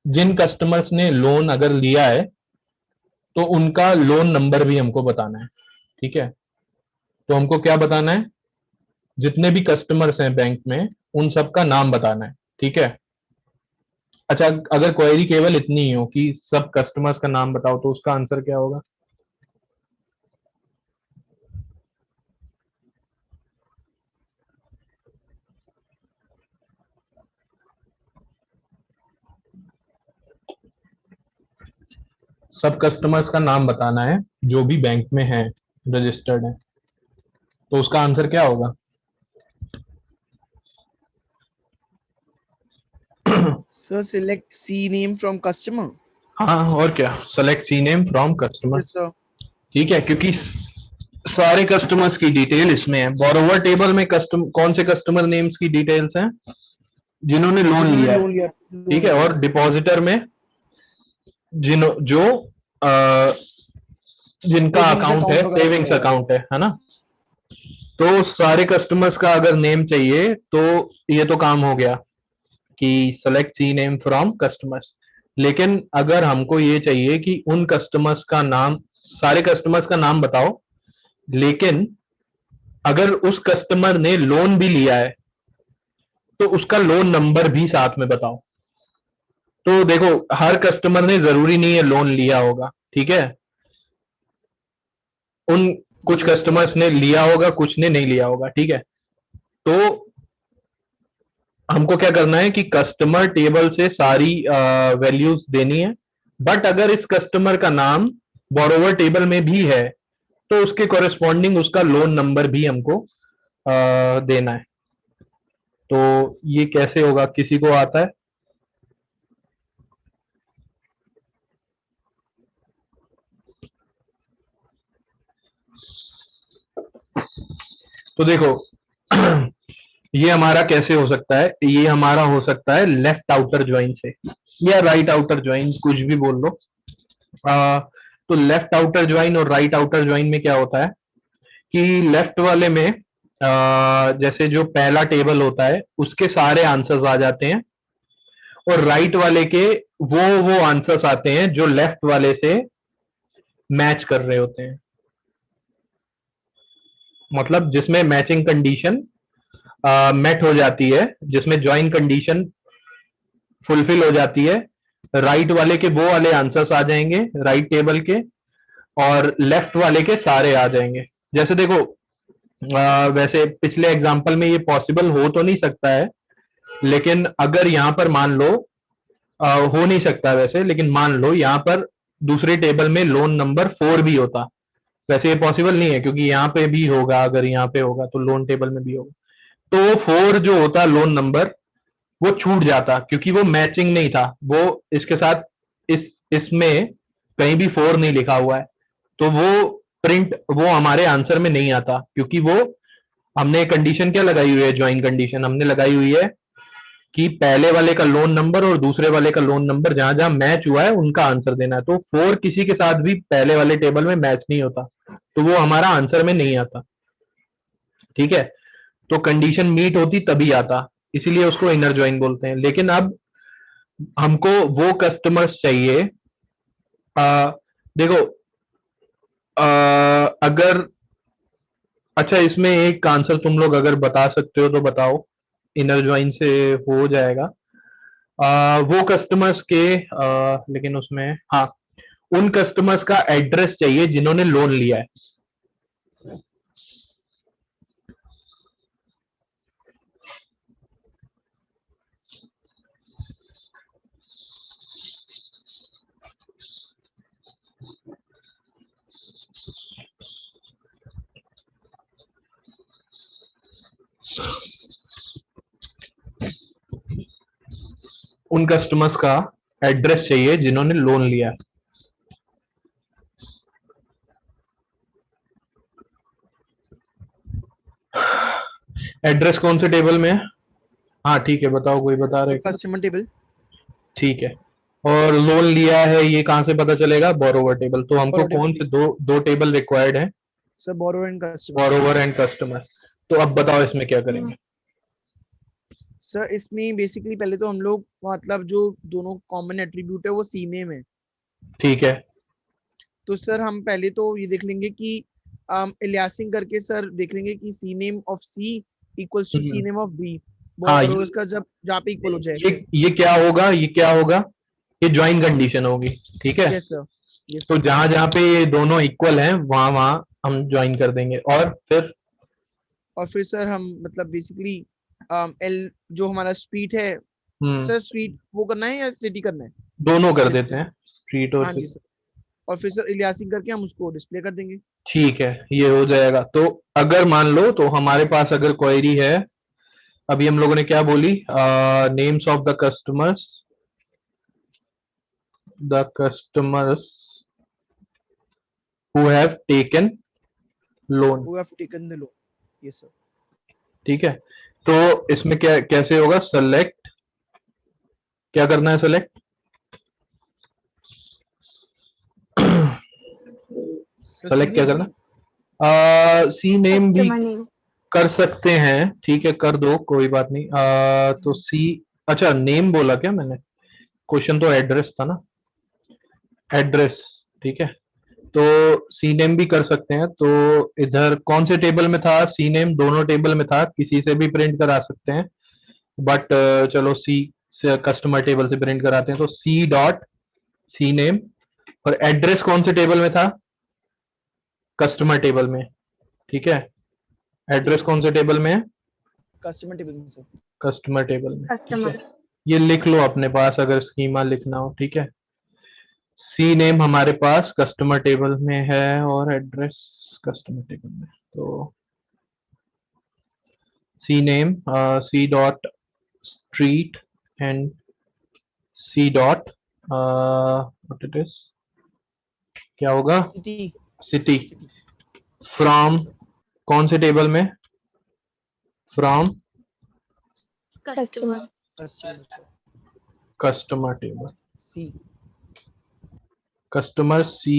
जिन कस्टमर्स ने लोन अगर लिया है तो उनका लोन नंबर भी हमको बताना है, ठीक है। तो हमको क्या बताना है, जितने भी कस्टमर्स हैं बैंक में उन सबका नाम बताना है, ठीक है। अच्छा, अगर क्वेरी केवल इतनी ही हो कि सब कस्टमर्स का नाम बताओ, तो उसका आंसर क्या होगा? सब कस्टमर्स का नाम बताना है जो भी बैंक में है, रजिस्टर्ड है, तो उसका आंसर क्या होगा? Sir, select C name from customer. हाँ, और क्या, select C name from customer. Yes, sir. ठीक है, क्योंकि सारे कस्टमर्स की डिटेल इसमें है। बोरोवर टेबल में कौन से कस्टमर नेम्स की डिटेल्स हैं? जिन्होंने लोन जिन्होंने लिया है, लोन लिया, ठीक है, और डिपॉजिटर में जो जिनका Savings अकाउंट है, account वगैरह सेविंग्स खुला है। अकाउंट है ना। तो सारे कस्टमर्स का अगर नेम चाहिए तो ये तो काम हो गया कि select C name from customers. लेकिन अगर हमको ये चाहिए कि उन कस्टमर्स का नाम, सारे कस्टमर्स का नाम बताओ, लेकिन अगर उस कस्टमर ने लोन भी लिया है तो उसका लोन नंबर भी साथ में बताओ। तो देखो, हर कस्टमर ने जरूरी नहीं है लोन लिया होगा, ठीक है, उन कुछ Yes, sir. कस्टमर्स ने लिया होगा, कुछ ने नहीं लिया होगा, ठीक है। तो हमको क्या करना है कि कस्टमर टेबल से सारी वैल्यूज देनी है, बट अगर इस कस्टमर का नाम बोरोवर टेबल में भी है तो उसके कॉरेस्पॉन्डिंग उसका लोन नंबर भी हमको देना है। तो ये कैसे होगा, किसी को आता है? तो देखो ये हमारा कैसे हो सकता है, ये हमारा हो सकता है लेफ्ट आउटर ज्वाइन से, या राइट आउटर ज्वाइन, कुछ भी बोल लो। तो लेफ्ट आउटर ज्वाइन और राइट आउटर ज्वाइन में क्या होता है कि लेफ्ट वाले में जैसे जो पहला टेबल होता है उसके सारे आंसर्स आ जाते हैं, और राइट वाले के वो आंसर्स आते हैं जो लेफ्ट वाले से मैच कर रहे होते हैं, मतलब जिसमें मैचिंग कंडीशन मेट हो जाती है, जिसमें ज्वाइन कंडीशन फुलफिल हो जाती है। राइट वाले के वो वाले आंसर्स आ जाएंगे राइट टेबल के, और लेफ्ट वाले के सारे आ जाएंगे। जैसे देखो, वैसे पिछले एग्जांपल में ये पॉसिबल हो तो नहीं सकता है, लेकिन अगर यहाँ पर मान लो, हो नहीं सकता वैसे, लेकिन मान लो यहाँ पर दूसरे टेबल में लोन नंबर 4 भी होता। वैसे ये पॉसिबल नहीं है क्योंकि यहाँ पे भी होगा, अगर यहाँ पे होगा तो लोन टेबल में भी होगा, तो वो 4 जो होता लोन नंबर वो छूट जाता क्योंकि वो मैचिंग नहीं था, वो इसके साथ इसमें कहीं भी 4 नहीं लिखा हुआ है, तो वो हमारे आंसर में नहीं आता, क्योंकि वो हमने कंडीशन क्या लगाई हुई है, ज्वाइन कंडीशन हमने लगाई हुई है कि पहले वाले का लोन नंबर और दूसरे वाले का लोन नंबर जहां जहां मैच हुआ है उनका आंसर देना है। तो 4 किसी के साथ भी पहले वाले टेबल में मैच नहीं होता, तो वो हमारा आंसर में नहीं आता, ठीक है। तो कंडीशन मीट होती तभी आता, इसीलिए उसको इनर ज्वाइन बोलते हैं। लेकिन अब हमको वो कस्टमर्स चाहिए, देखो, अगर, अच्छा, इसमें एक आंसर तुम लोग अगर बता सकते हो तो बताओ, इनर ज्वाइन से हो जाएगा। वो कस्टमर्स के, लेकिन उसमें, हाँ, उन कस्टमर्स का एड्रेस चाहिए जिन्होंने लोन लिया है। उन कस्टमर्स का एड्रेस चाहिए जिन्होंने लोन लिया है। एड्रेस कौन से टेबल में है? हाँ ठीक है, बताओ, कोई बता रहे क्या? Customer table. ठीक है, और लोन लिया है ये कहाँ से पता चलेगा? Borrower table. तो हमको Borrower कौन table. से दो टेबल रिक्वायर्ड है? Sir, borrower and customer. Borrower and customer. तो अब बताओ इसमें क्या करेंगे? सर इसमें बेसिकली पहले तो हम लोग मतलब जो दोनों कॉमन एट्रीब्यूट है वो सी नेम है, ठीक है, तो सर हम पहले तो ये देख लेंगे कि एलियासिंग करके सर देख लेंगे कि C name of C equals to C name of B. हाँ, बोरोवर्स का जब जहाँ पे इक्वल हो जाए। ये क्या होगा, ये क्या होगा, ये ज्वाइन कंडीशन होगी, ठीक है। यस सर, यस तो सर। जहां जहां पे ये दोनों इक्वल हैं वहां वहां हम ज्वाइन कर देंगे। और फिर सर हम मतलब बेसिकली एल जो हमारा स्ट्रीट है हम्म सर, स्ट्रीट वो करना है या सिटी करना है? दोनों कर देते डिस्प्ले। हैं, स्ट्रीट और हाँ जी city। सर। और फिर सर इलियासिंग करके हम उसको डिस्प्ले कर देंगे। ठीक है, ये हो जाएगा। तो अगर मान लो, तो हमारे पास अगर क्वेरी है, अभी हम लोगों ने क्या बोली, names of the customers who have taken loan, वो have taken the loan. Yes sir. ठीक है। तो इसमें क्या कैसे होगा, सेलेक्ट, क्या करना है, सेलेक्ट सेलेक्ट क्या करना, सी नेम भी कस्टमर नेम। कर सकते हैं, ठीक है, कर दो, कोई बात नहीं। तो सी, अच्छा नेम बोला क्या मैंने, क्वेश्चन तो एड्रेस था ना, एड्रेस, ठीक है। तो सी नेम भी कर सकते हैं। तो इधर कौन से टेबल में था सी नेम, दोनों टेबल में था, किसी से भी प्रिंट करा सकते हैं, बट चलो सी से कस्टमर टेबल से प्रिंट कराते हैं। तो सी डॉट सी नेम, और एड्रेस कौन से टेबल में था, कस्टमर टेबल में, ठीक है। एड्रेस कौन से टेबल में है, कस्टमर टेबल में सर। कस्टमर टेबल में, ठीक कस्टमर। है। ये लिख लो अपने पास अगर स्कीमा लिखना हो, ठीक है। सी नेम हमारे पास कस्टमर टेबल में है और एड्रेस कस्टमर टेबल में। तो C name, C dot street and C dot what it is, क्या होगा, सिटी। City, city. फ्रॉम कौन से टेबल में, from customer, customer customer table, C. Customer C,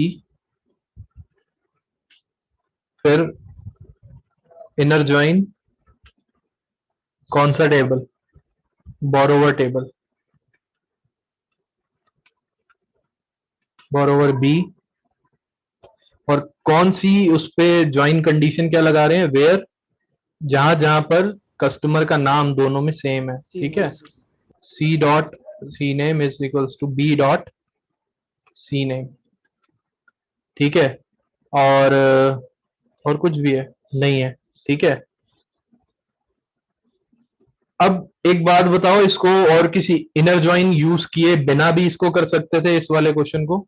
फिर इनर ज्वाइन कौन सा table, borrower table, borrower B, और कौन सी उस पे ज्वाइन कंडीशन क्या लगा रहे हैं, वेयर, जहां जहां पर कस्टमर का नाम दोनों में सेम है, ठीक है। C dot C name is equals to B dot C name, ठीक है। और कुछ भी है नहीं है, ठीक है। अब एक बात बताओ, इसको और किसी इनर ज्वाइन यूज किए बिना भी इसको कर सकते थे, इस वाले क्वेश्चन को,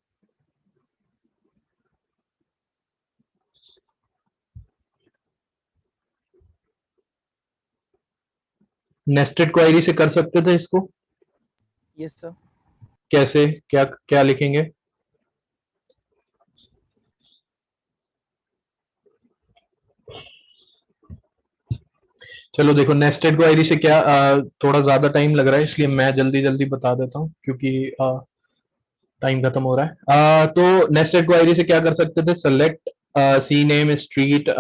नेस्टेड क्वेरी से कर सकते थे इसको, यस सर। कैसे, क्या क्या लिखेंगे, चलो देखो, नेस्टेड क्वेरी से क्या, थोड़ा ज्यादा टाइम लग रहा है, इसलिए मैं जल्दी जल्दी बता देता हूँ, क्योंकि टाइम खत्म हो रहा है। तो नेस्टेड क्वेरी से क्या कर सकते थे, select C name street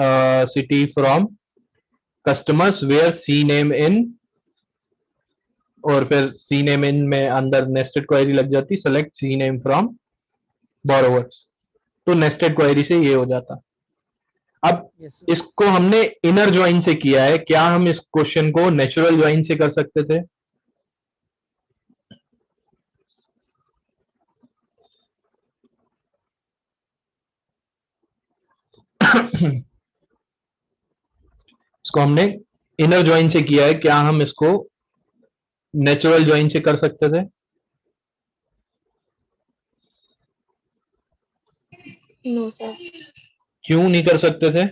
city from customers where C name in, और फिर सी नेम इन में अंदर नेस्टेड क्वेरी लग जाती, select C name from borrowers. तो नेस्टेड क्वेरी से ये हो जाता। अब यस सर। इसको हमने इनर ज्वाइन से किया है, क्या हम इस क्वेश्चन को नेचुरल ज्वाइन से कर सकते थे, इसको हमने इनर ज्वाइन से किया है, क्या हम इसको नेचुरल ज्वाइन से कर सकते थे, नो सर। क्यों नहीं कर सकते थे,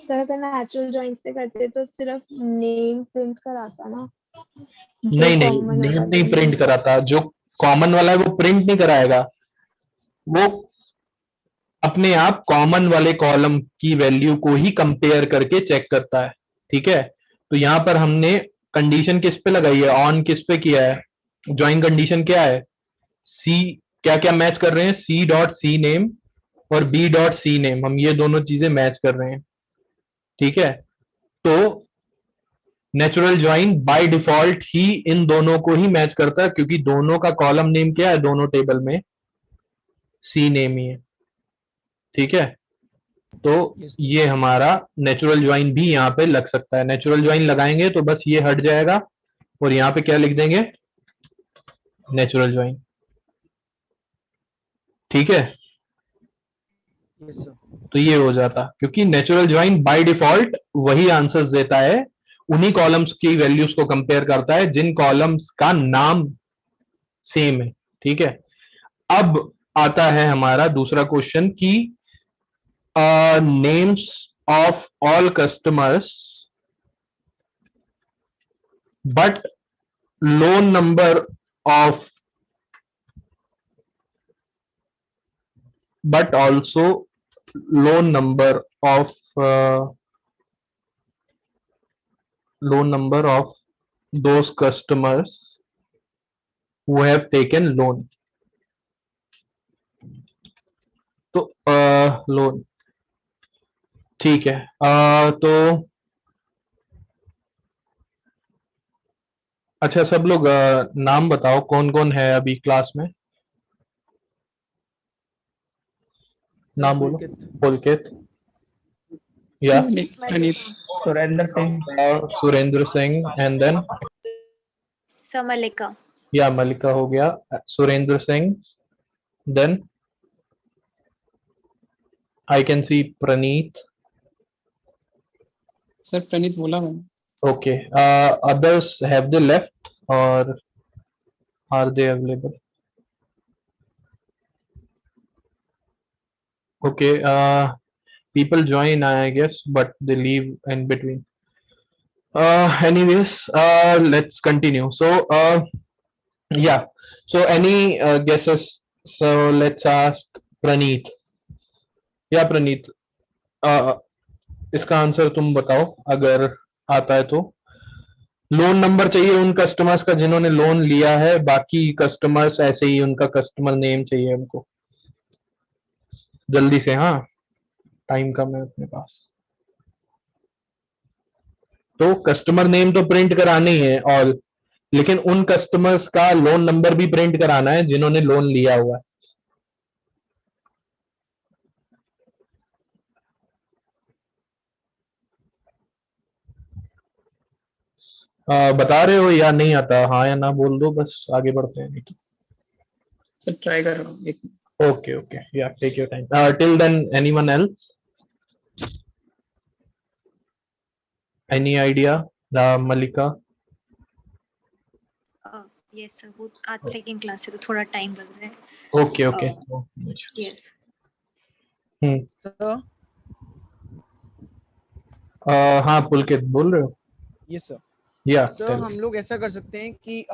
सर अगर नेचुरल जॉइन से करते तो सिर्फ नेम प्रिंट कराता ना, जो नहीं नहीं, कॉमन नेम होता नहीं था प्रिंट नेम। कराता, जो कॉमन वाला है वो प्रिंट नहीं कराएगा, वो अपने आप कॉमन वाले कॉलम की वैल्यू को ही कंपेयर करके चेक करता है, ठीक है। तो यहां पर हमने कंडीशन किस पे लगाई है, ऑन किस पे किया है, ज्वाइन कंडीशन क्या है, सी, क्या क्या मैच कर रहे हैं, सी डॉट सी नेम और बी डॉट सी नेम, हम ये दोनों चीजें मैच कर रहे हैं, ठीक है। तो नेचुरल ज्वाइन बाय डिफॉल्ट ही इन दोनों को ही मैच करता है, क्योंकि दोनों का कॉलम नेम क्या है, दोनों टेबल में सी नेम ही है, ठीक है। तो ये हमारा नेचुरल ज्वाइन भी यहाँ पे लग सकता है। नेचुरल ज्वाइन लगाएंगे तो बस ये हट जाएगा और यहाँ पे क्या लिख देंगे, नेचुरल ज्वाइन। ठीक है, यस सर। तो ये हो जाता, क्योंकि नेचुरल ज्वाइन बाय डिफॉल्ट वही आंसर्स देता है, उन्हीं कॉलम्स की वैल्यूज को कंपेयर करता है जिन कॉलम्स का नाम सेम है। ठीक है, अब आता है हमारा दूसरा क्वेश्चन कि names of all customers but loan number of but also loan number of those customers who have taken loan. तो लोन, ठीक है। तो अच्छा, सब लोग नाम बताओ कौन कौन है अभी क्लास में, नाम बोलो। पुलकित, या Surendra Singh, Surendra Singh, and then Sir Malika. या मलिका हो गया, Surendra Singh, then I can see Praneet. Sir Praneet बोला मैंने। Okay. Others, have they left or are they available? Okay. People join, I guess, but they leave in between. Anyways, let's continue. So, yeah. So, any guesses? So, let's ask Praneet. Yeah, Praneet. इसका answer तुम बताओ अगर आता है तो। Loan number चाहिए उन customers का जिन्होंने लोन लिया है, बाकी कस्टमर्स ऐसे ही उनका कस्टमर नेम चाहिए हमको, जल्दी से। हाँ, टाइम कम है अपने पास। तो कस्टमर नेम तो प्रिंट कराने ही है, और लेकिन उन कस्टमर्स का लोन नंबर भी प्रिंट कराना है जिन्होंने लोन लिया हुआ है। बता रहे हो या नहीं आता? हाँ या ना बोल दो, बस आगे बढ़ते हैं। नहीं तो सर ट्राई कर रहा हूँ एक। ओके ओके, या take your time. Till then anyone else, any idea? Mallika? Yes sir, वो आज सेकंड क्लास है तो थोड़ा टाइम लग रहा है। Okay okay, Yes. सर हाँ पुलकित बोल रहे हो? Yes sir. या सर हम लोग ऐसा कर सकते हैं कि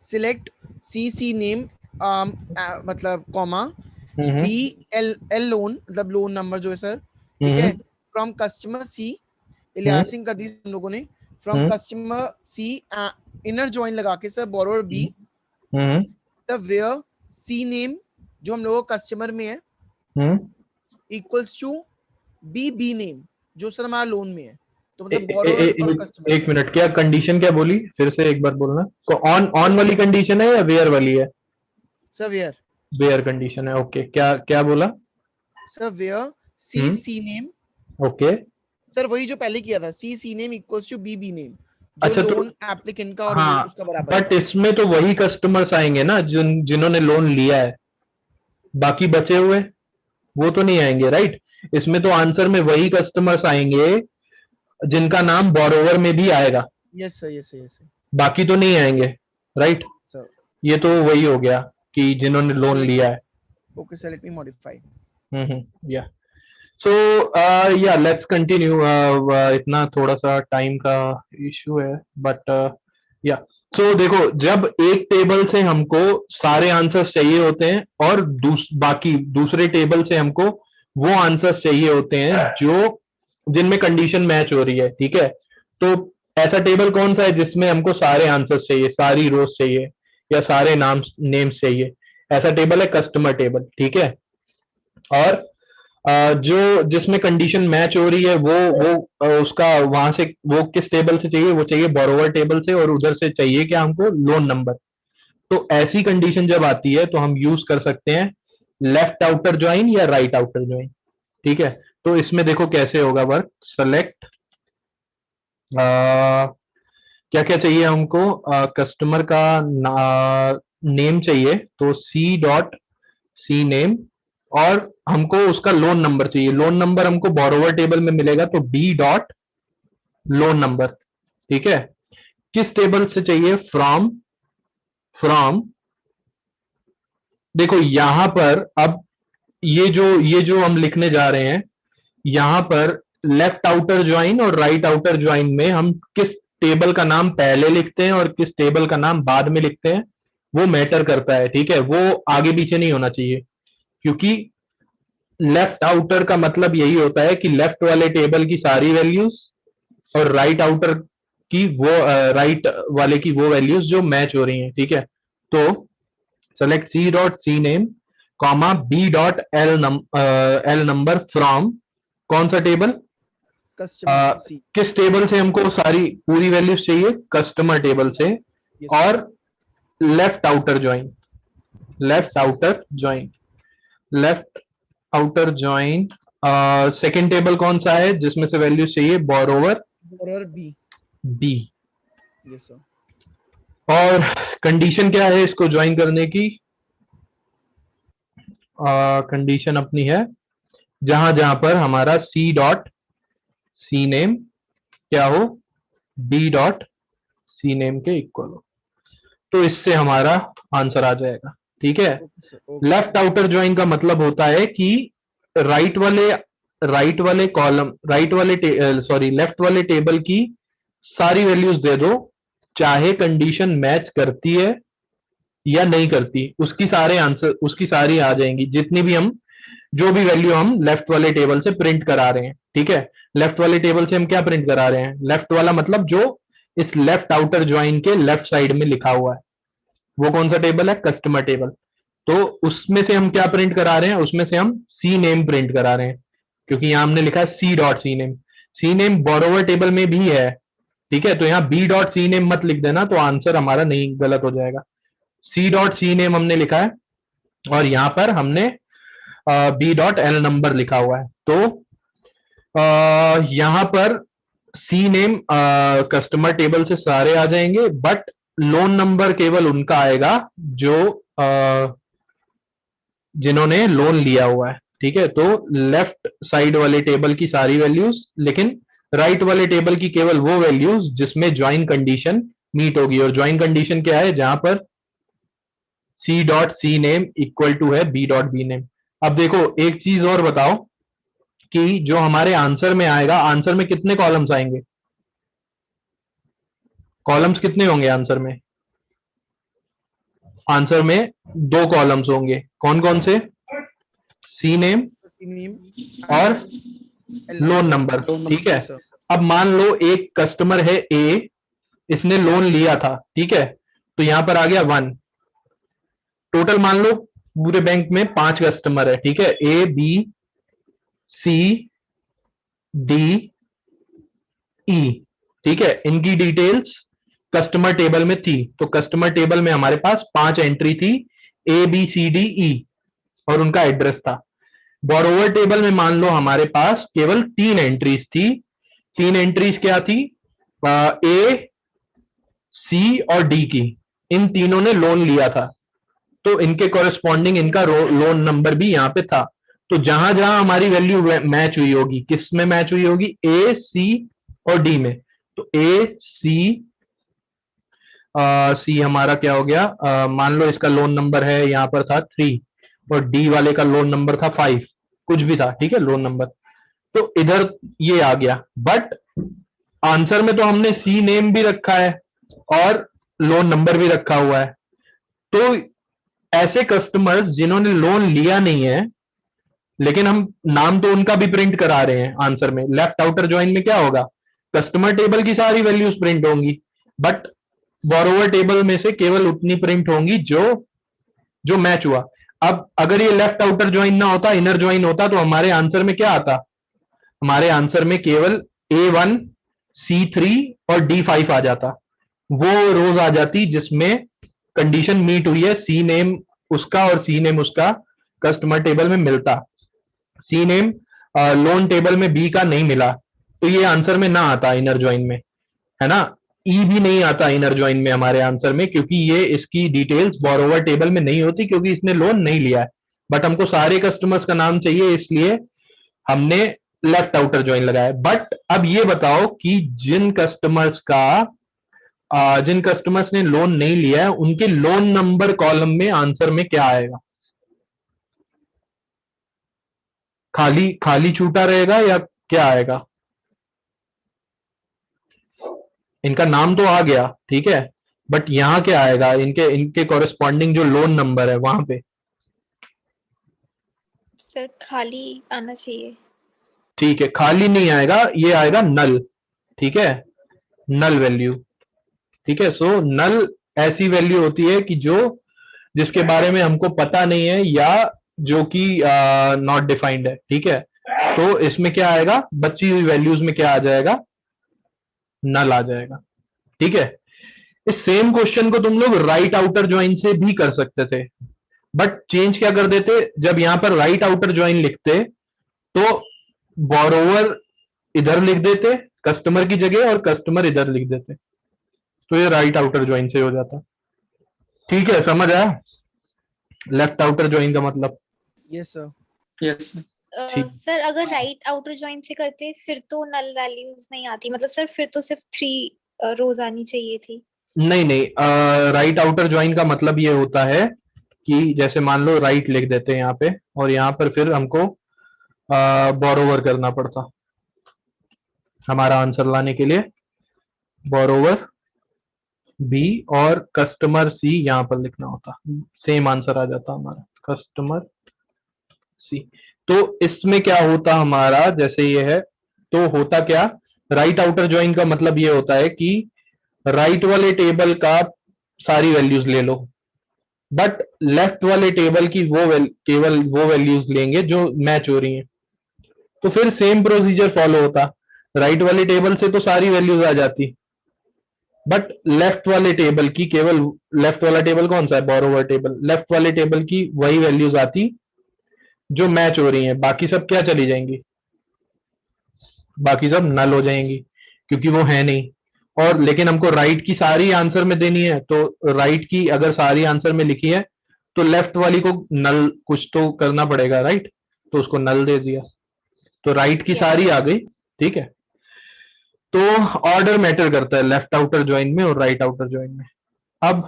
सिलेक्ट सी नेम मतलब कॉमा बी एल लोन, मतलब लोन नंबर जो है सर, ठीक है, फ्रॉम कस्टमर सी, इलियासिंग कर दी हम लोगों ने, from customer C inner join लगा के sir borrower B, the where C name जो हम लोगों कस्टमर में है इक्वल्स टू बी नेम जो सर हमारा लोन में है। तो मतलब एक मिनट, क्या कंडीशन क्या बोली, फिर से एक बार बोलना। ऑन वाली कंडीशन है या वेयर वाली है? सर वेयर कंडीशन है। ओके, क्या क्या बोला sir? Where C name, okay sir वही जो पहले किया था, C name equals to B name, अच्छा, जो लोन एप्लीकेंट का और हाँ, उसका बराबर है। बट इसमें तो वही कस्टमर्स आएंगे ना जिन्होंने लोन लिया है, बाकी बचे हुए वो तो नहीं आएंगे, राइट? इसमें तो आंसर में वही कस्टमर्स आएंगे जिनका नाम बोरोवर में भी आएगा। यस सर, यस सर, बाकी तो नहीं आएंगे, राइट? सर ये तो वही हो गया कि जिन्होंने लोन लिया है। Okay sir, let me modify. या सो या लेट्स कंटिन्यू। इतना थोड़ा सा टाइम का इशू है, बट या सो देखो, जब एक टेबल से हमको सारे आंसर्स चाहिए होते हैं और बाकी दूसरे टेबल से हमको वो आंसर्स चाहिए होते हैं जो जिनमें कंडीशन मैच हो रही है, ठीक है? तो ऐसा टेबल कौन सा है जिसमें हमको सारे आंसर्स चाहिए, सारी रोज चाहिए या सारे नेम्स चाहिए? ऐसा टेबल है कस्टमर टेबल, ठीक है? और जो जिसमें कंडीशन मैच हो रही है वो उसका वहां से वो किस टेबल से चाहिए? वो चाहिए बोरोवर टेबल से, और उधर से चाहिए क्या हमको? Loan number. तो ऐसी कंडीशन जब आती है तो हम यूज कर सकते हैं लेफ्ट आउटर ज्वाइन या राइट आउटर ज्वाइन, ठीक है? तो इसमें देखो कैसे होगा वर्क। सेलेक्ट क्या क्या चाहिए हमको, कस्टमर का नेम चाहिए, तो सी डॉट सी नेम, और हमको उसका लोन नंबर चाहिए। लोन नंबर हमको बोरोवर टेबल में मिलेगा, तो बी डॉट लोन नंबर। ठीक है, किस टेबल से चाहिए, फ्रॉम। फ्रॉम देखो यहां पर अब ये जो हम लिखने जा रहे हैं, यहां पर लेफ्ट आउटर ज्वाइन और राइट आउटर ज्वाइन में हम किस टेबल का नाम पहले लिखते हैं और किस टेबल का नाम बाद में लिखते हैं, वो मैटर करता है। ठीक है, वो आगे पीछे नहीं होना चाहिए, क्योंकि लेफ्ट आउटर का मतलब यही होता है कि लेफ्ट वाले टेबल की सारी वैल्यूज और राइट आउटर की वो राइट वाले की वो वैल्यूज जो मैच हो रही हैं। ठीक है, तो select C dot C name comma B dot L number from कौन सा टेबल, कस्टमर सी। किस टेबल से हमको सारी पूरी वैल्यूज चाहिए, कस्टमर टेबल से, और left outer join. Left outer join, left outer join second table कौन सा है जिसमें से वैल्यूज चाहिए, borrower borrower B. B. Yes sir. और कंडीशन क्या है इसको ज्वाइन करने की, कंडीशन अपनी है जहां जहां पर हमारा सी डॉट सी नेम क्या हो, बी डॉट सी नेम के इक्वल हो, तो इससे हमारा आंसर आ जाएगा। ठीक है, लेफ्ट आउटर ज्वाइन का मतलब होता है कि राइट वाले कॉलम, लेफ्ट वाले टेबल की सारी वैल्यूज दे दो, चाहे कंडीशन मैच करती है या नहीं करती, उसकी सारी आ जाएंगी, जितनी भी हम जो भी वैल्यू हम लेफ्ट वाले टेबल से प्रिंट करा रहे हैं। ठीक है, लेफ्ट वाले टेबल से हम क्या प्रिंट करा रहे हैं, लेफ्ट वाला मतलब जो इस लेफ्ट आउटर ज्वाइन के लेफ्ट साइड में लिखा हुआ है, वो कौन सा टेबल है, कस्टमर टेबल। तो उसमें से हम क्या प्रिंट करा रहे हैं, उसमें से हम सी नेम प्रिंट करा रहे हैं, क्योंकि यहां हमने लिखा है C dot C name. C name borrower table में भी है। ठीक है, तो यहाँ बी डॉट सी नेम मत लिख देना, तो आंसर हमारा नहीं, गलत हो जाएगा। सी डॉट सी नेम हमने लिखा है और यहां पर हमने बी डॉट एल नंबर लिखा हुआ है, तो यहां पर सी नेम कस्टमर टेबल से सारे आ जाएंगे, बट लोन नंबर केवल उनका आएगा जो जिन्होंने लोन लिया हुआ है। ठीक है, तो लेफ्ट साइड वाले टेबल की सारी वैल्यूज, लेकिन राइट वाले टेबल की केवल वो वैल्यूज जिसमें ज्वाइन कंडीशन मीट होगी। और ज्वाइन कंडीशन क्या है, जहां पर C dot C name equal to है बी डॉट बी नेम। अब देखो एक चीज और बताओ कि जो हमारे आंसर में आएगा, आंसर में कितने कॉलम्स आएंगे, कॉलम्स कितने होंगे आंसर में, आंसर में 2 कॉलम्स होंगे, कौन कौन से, सी नेम और लोन नंबर। ठीक है, अब मान लो एक कस्टमर है ए, इसने लोन लिया था। ठीक है, तो यहां पर आ गया 1, टोटल मान लो पूरे बैंक में 5 कस्टमर है। ठीक है, A B C D E. ठीक है, इनकी डिटेल्स कस्टमर टेबल में थी, तो कस्टमर टेबल में हमारे पास 5 एंट्री थी, A B C D E, और उनका एड्रेस था। बोरोवर टेबल में मान लो हमारे पास केवल 3 एंट्रीज थी। 3 एंट्रीज क्या थी, ए सी और डी की, इन तीनों ने लोन लिया था, तो इनके कॉरेस्पॉन्डिंग इनका लोन नंबर भी यहां पे था। तो जहां जहां हमारी वैल्यू मैच हुई होगी, किस में मैच हुई होगी, ए सी और डी में। तो ए सी हमारा क्या हो गया, मान लो इसका लोन नंबर है यहां पर था 3 और डी वाले का लोन नंबर था 5, कुछ भी था। ठीक है, लोन नंबर, तो इधर ये आ गया, बट आंसर में तो हमने सी नेम भी रखा है और लोन नंबर भी रखा हुआ है। तो ऐसे कस्टमर्स जिन्होंने लोन लिया नहीं है, लेकिन हम नाम तो उनका भी प्रिंट करा रहे हैं आंसर में, लेफ्ट आउटर ज्वाइन में क्या होगा, कस्टमर टेबल की सारी वैल्यूज प्रिंट होंगी, बट बोरोवर टेबल में से केवल उतनी प्रिंट होंगी जो मैच हुआ। अब अगर ये लेफ्ट आउटर ज्वाइन ना होता, इनर ज्वाइन होता, तो हमारे आंसर में क्या आता, हमारे आंसर में केवल A1 C3 और D5 आ जाता, वो रोज आ जाती जिसमें कंडीशन मीट हुई है, सी नेम उसका और सी नेम उसका कस्टमर टेबल में मिलता। सी नेम लोन टेबल में बी का नहीं मिला तो ये आंसर में ना आता इनर ज्वाइन में, है ना। ई भी नहीं आता इनर ज्वाइन में हमारे आंसर में, क्योंकि ये इसकी डिटेल्स बोरोवर टेबल में नहीं होती, क्योंकि इसने लोन नहीं लिया है। बट हमको सारे कस्टमर्स का नाम चाहिए, इसलिए हमने लेफ्ट आउटर ज्वाइन लगाया। बट अब ये बताओ कि जिन कस्टमर्स ने लोन नहीं लिया है उनके लोन नंबर कॉलम में आंसर में क्या आएगा? खाली खाली छूटा रहेगा या क्या आएगा? इनका नाम तो आ गया, ठीक है, बट यहां क्या आएगा? इनके इनके कॉरेस्पॉन्डिंग जो लोन नंबर है वहां पे। सर खाली आना चाहिए। ठीक है, खाली नहीं आएगा, ये आएगा नल, ठीक है, नल वैल्यू, ठीक है। सो नल ऐसी वैल्यू होती है कि जिसके बारे में हमको पता नहीं है या जो कि नॉट डिफाइंड है, ठीक है। तो इसमें क्या आएगा? बची हुई वैल्यूज में क्या आ जाएगा? नल आ जाएगा, ठीक है। इस सेम क्वेश्चन को तुम लोग राइट आउटर ज्वाइन से भी कर सकते थे, बट चेंज क्या कर देते? जब यहां पर राइट आउटर ज्वाइन लिखते तो बोरोवर इधर लिख देते कस्टमर की जगह और कस्टमर इधर लिख देते, तो ये राइट आउटर ज्वाइन से हो जाता। ठीक है, समझ आया लेफ्ट आउटर ज्वाइन का मतलब? Yes sir. Yes sir. ठीक। सर अगर राइट आउटर ज्वाइन से करते फिर तो नल वैल्यूज नहीं आती, मतलब सर फिर तो सिर्फ 3 रोज आनी चाहिए थी। नहीं नहीं, राइट आउटर ज्वाइन का मतलब ये होता है कि जैसे मान लो राइट लिख देते हैं यहाँ पे और यहाँ पर फिर हमको बोरोवर करना पड़ता हमारा आंसर लाने के लिए, बोरोवर बी और कस्टमर सी यहाँ पर लिखना होता, सेम आंसर आ जाता हमारा कस्टमर सी। तो इसमें क्या होता हमारा, जैसे ये है तो होता क्या, राइट आउटर ज्वाइन का मतलब ये होता है कि राइट वाले टेबल का सारी वैल्यूज ले लो, बट लेफ्ट वाले टेबल की केवल वो वैल्यूज लेंगे जो मैच हो रही हैं। तो फिर सेम प्रोसीजर फॉलो होता, राइट वाले टेबल से तो सारी वैल्यूज आ जाती, बट लेफ्ट वाले टेबल की केवल, लेफ्ट वाला टेबल कौन सा है? Borrower table. लेफ्ट वाले टेबल की वही वैल्यूज आती जो मैच हो रही हैं, बाकी सब क्या चली जाएंगी? बाकी सब नल हो जाएंगी क्योंकि वो है नहीं। और लेकिन हमको राइट की सारी आंसर में देनी है, तो राइट की अगर सारी आंसर में लिखी है तो लेफ्ट वाली को नल कुछ तो करना पड़ेगा, राइट, तो उसको नल दे दिया, तो राइट की सारी आ गई, ठीक है। तो ऑर्डर मैटर करता है लेफ्ट आउटर ज्वाइन में और राइट आउटर ज्वाइन में। अब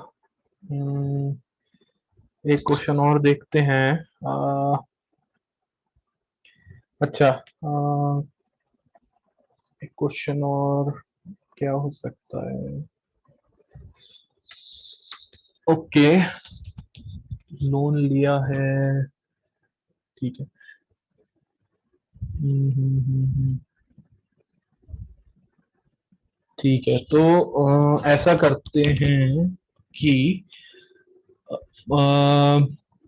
एक क्वेश्चन और देखते हैं। अच्छा, एक क्वेश्चन और क्या हो सकता है? ओके, लोन लिया है, ठीक है। ठीक है, तो ऐसा करते हैं कि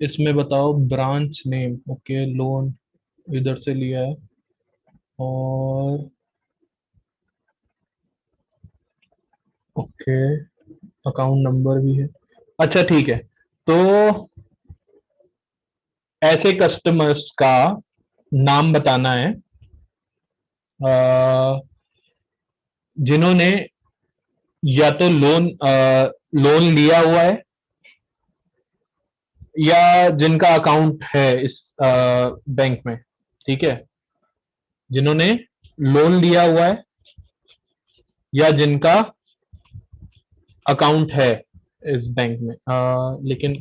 इसमें बताओ ब्रांच नेम, ओके, लोन इधर से लिया है और ओके अकाउंट नंबर भी है। अच्छा ठीक है, तो ऐसे कस्टमर्स का नाम बताना है जिन्होंने या तो लोन लिया हुआ है या जिनका अकाउंट है इस बैंक में, ठीक है, जिन्होंने लोन लिया हुआ है या जिनका अकाउंट है इस बैंक में। लेकिन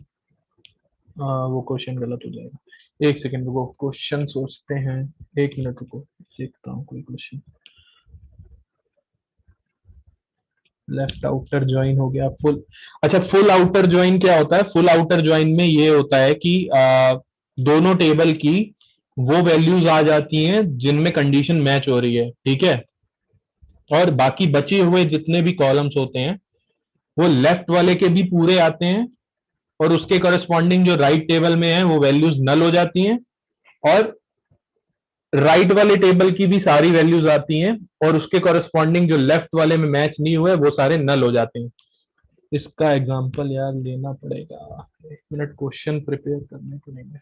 वो क्वेश्चन गलत हो जाएगा। एक सेकेंड रुको, क्वेश्चन सोचते हैं, 1 मिनट रुको, देखता हूँ कोई क्वेश्चन। लेफ्ट आउटर ज्वाइन हो गया, फुल। अच्छा, फुल आउटर ज्वाइन क्या होता है? फुल आउटर ज्वाइन में ये होता है कि दोनों टेबल की वो वैल्यूज आ जाती हैं जिनमें कंडीशन मैच हो रही है, ठीक है, और बाकी बचे हुए जितने भी कॉलम्स होते हैं वो लेफ्ट वाले के भी पूरे आते हैं और उसके कॉरेस्पॉन्डिंग जो राइट टेबल में है वो वैल्यूज नल हो जाती हैं और राइट वाले टेबल की भी सारी वैल्यूज आती हैं और उसके कॉरेस्पॉन्डिंग जो लेफ्ट वाले में मैच नहीं हुए वो सारे नल हो जाते हैं। इसका एग्जांपल यार लेना पड़ेगा, 1 मिनट, क्वेश्चन प्रिपेयर करने पड़ेंगे,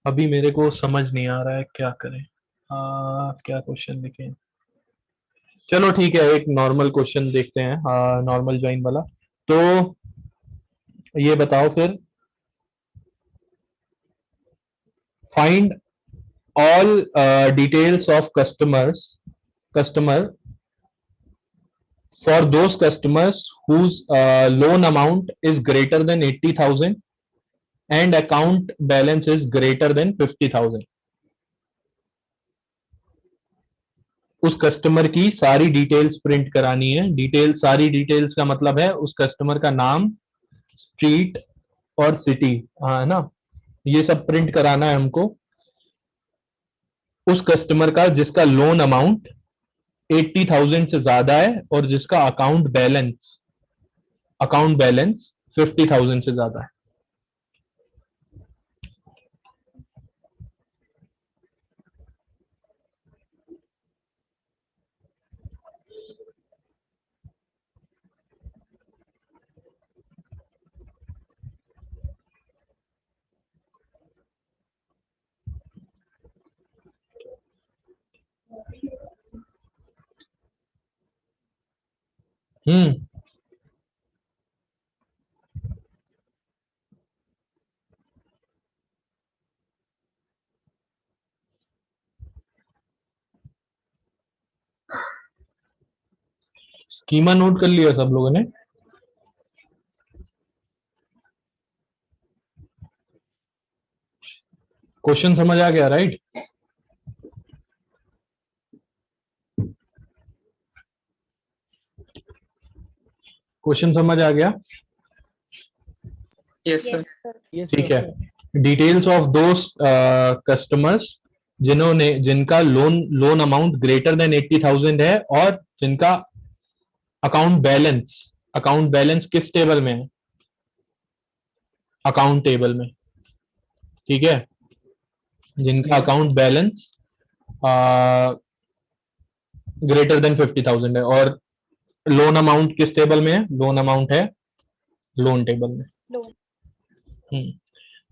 अभी मेरे को समझ नहीं आ रहा है क्या करें। क्या क्वेश्चन लिखे? चलो ठीक है, एक नॉर्मल क्वेश्चन देखते हैं, नॉर्मल ज्वाइन वाला। तो ये बताओ फिर, find all details of customer for those customers whose loan amount is greater than 80,000 and account balance is greater than 50,000। उस कस्टमर की सारी डिटेल्स प्रिंट करानी है। सारी डिटेल्स का मतलब है उस कस्टमर का नाम, स्ट्रीट और सिटी, है ना, ये सब प्रिंट कराना है हमको। उस कस्टमर का जिसका लोन अमाउंट 80,000 से ज्यादा है और जिसका अकाउंट बैलेंस 50,000 से ज्यादा है। हम्म, स्कीमा नोट कर लिया सब लोगों ने? क्वेश्चन समझ आ गया, राइट? क्वेश्चन समझ आ गया? Yes sir. Yes sir. Yes, ठीक sir. है। डिटेल्स ऑफ दोस कस्टमर्स जिनका लोन अमाउंट ग्रेटर देन 80,000 है और जिनका अकाउंट बैलेंस किस टेबल में है? अकाउंट टेबल में। ठीक है, जिनका अकाउंट बैलेंस ग्रेटर देन 50,000 है और लोन अमाउंट किस टेबल में है? लोन अमाउंट है लोन टेबल में। लोन।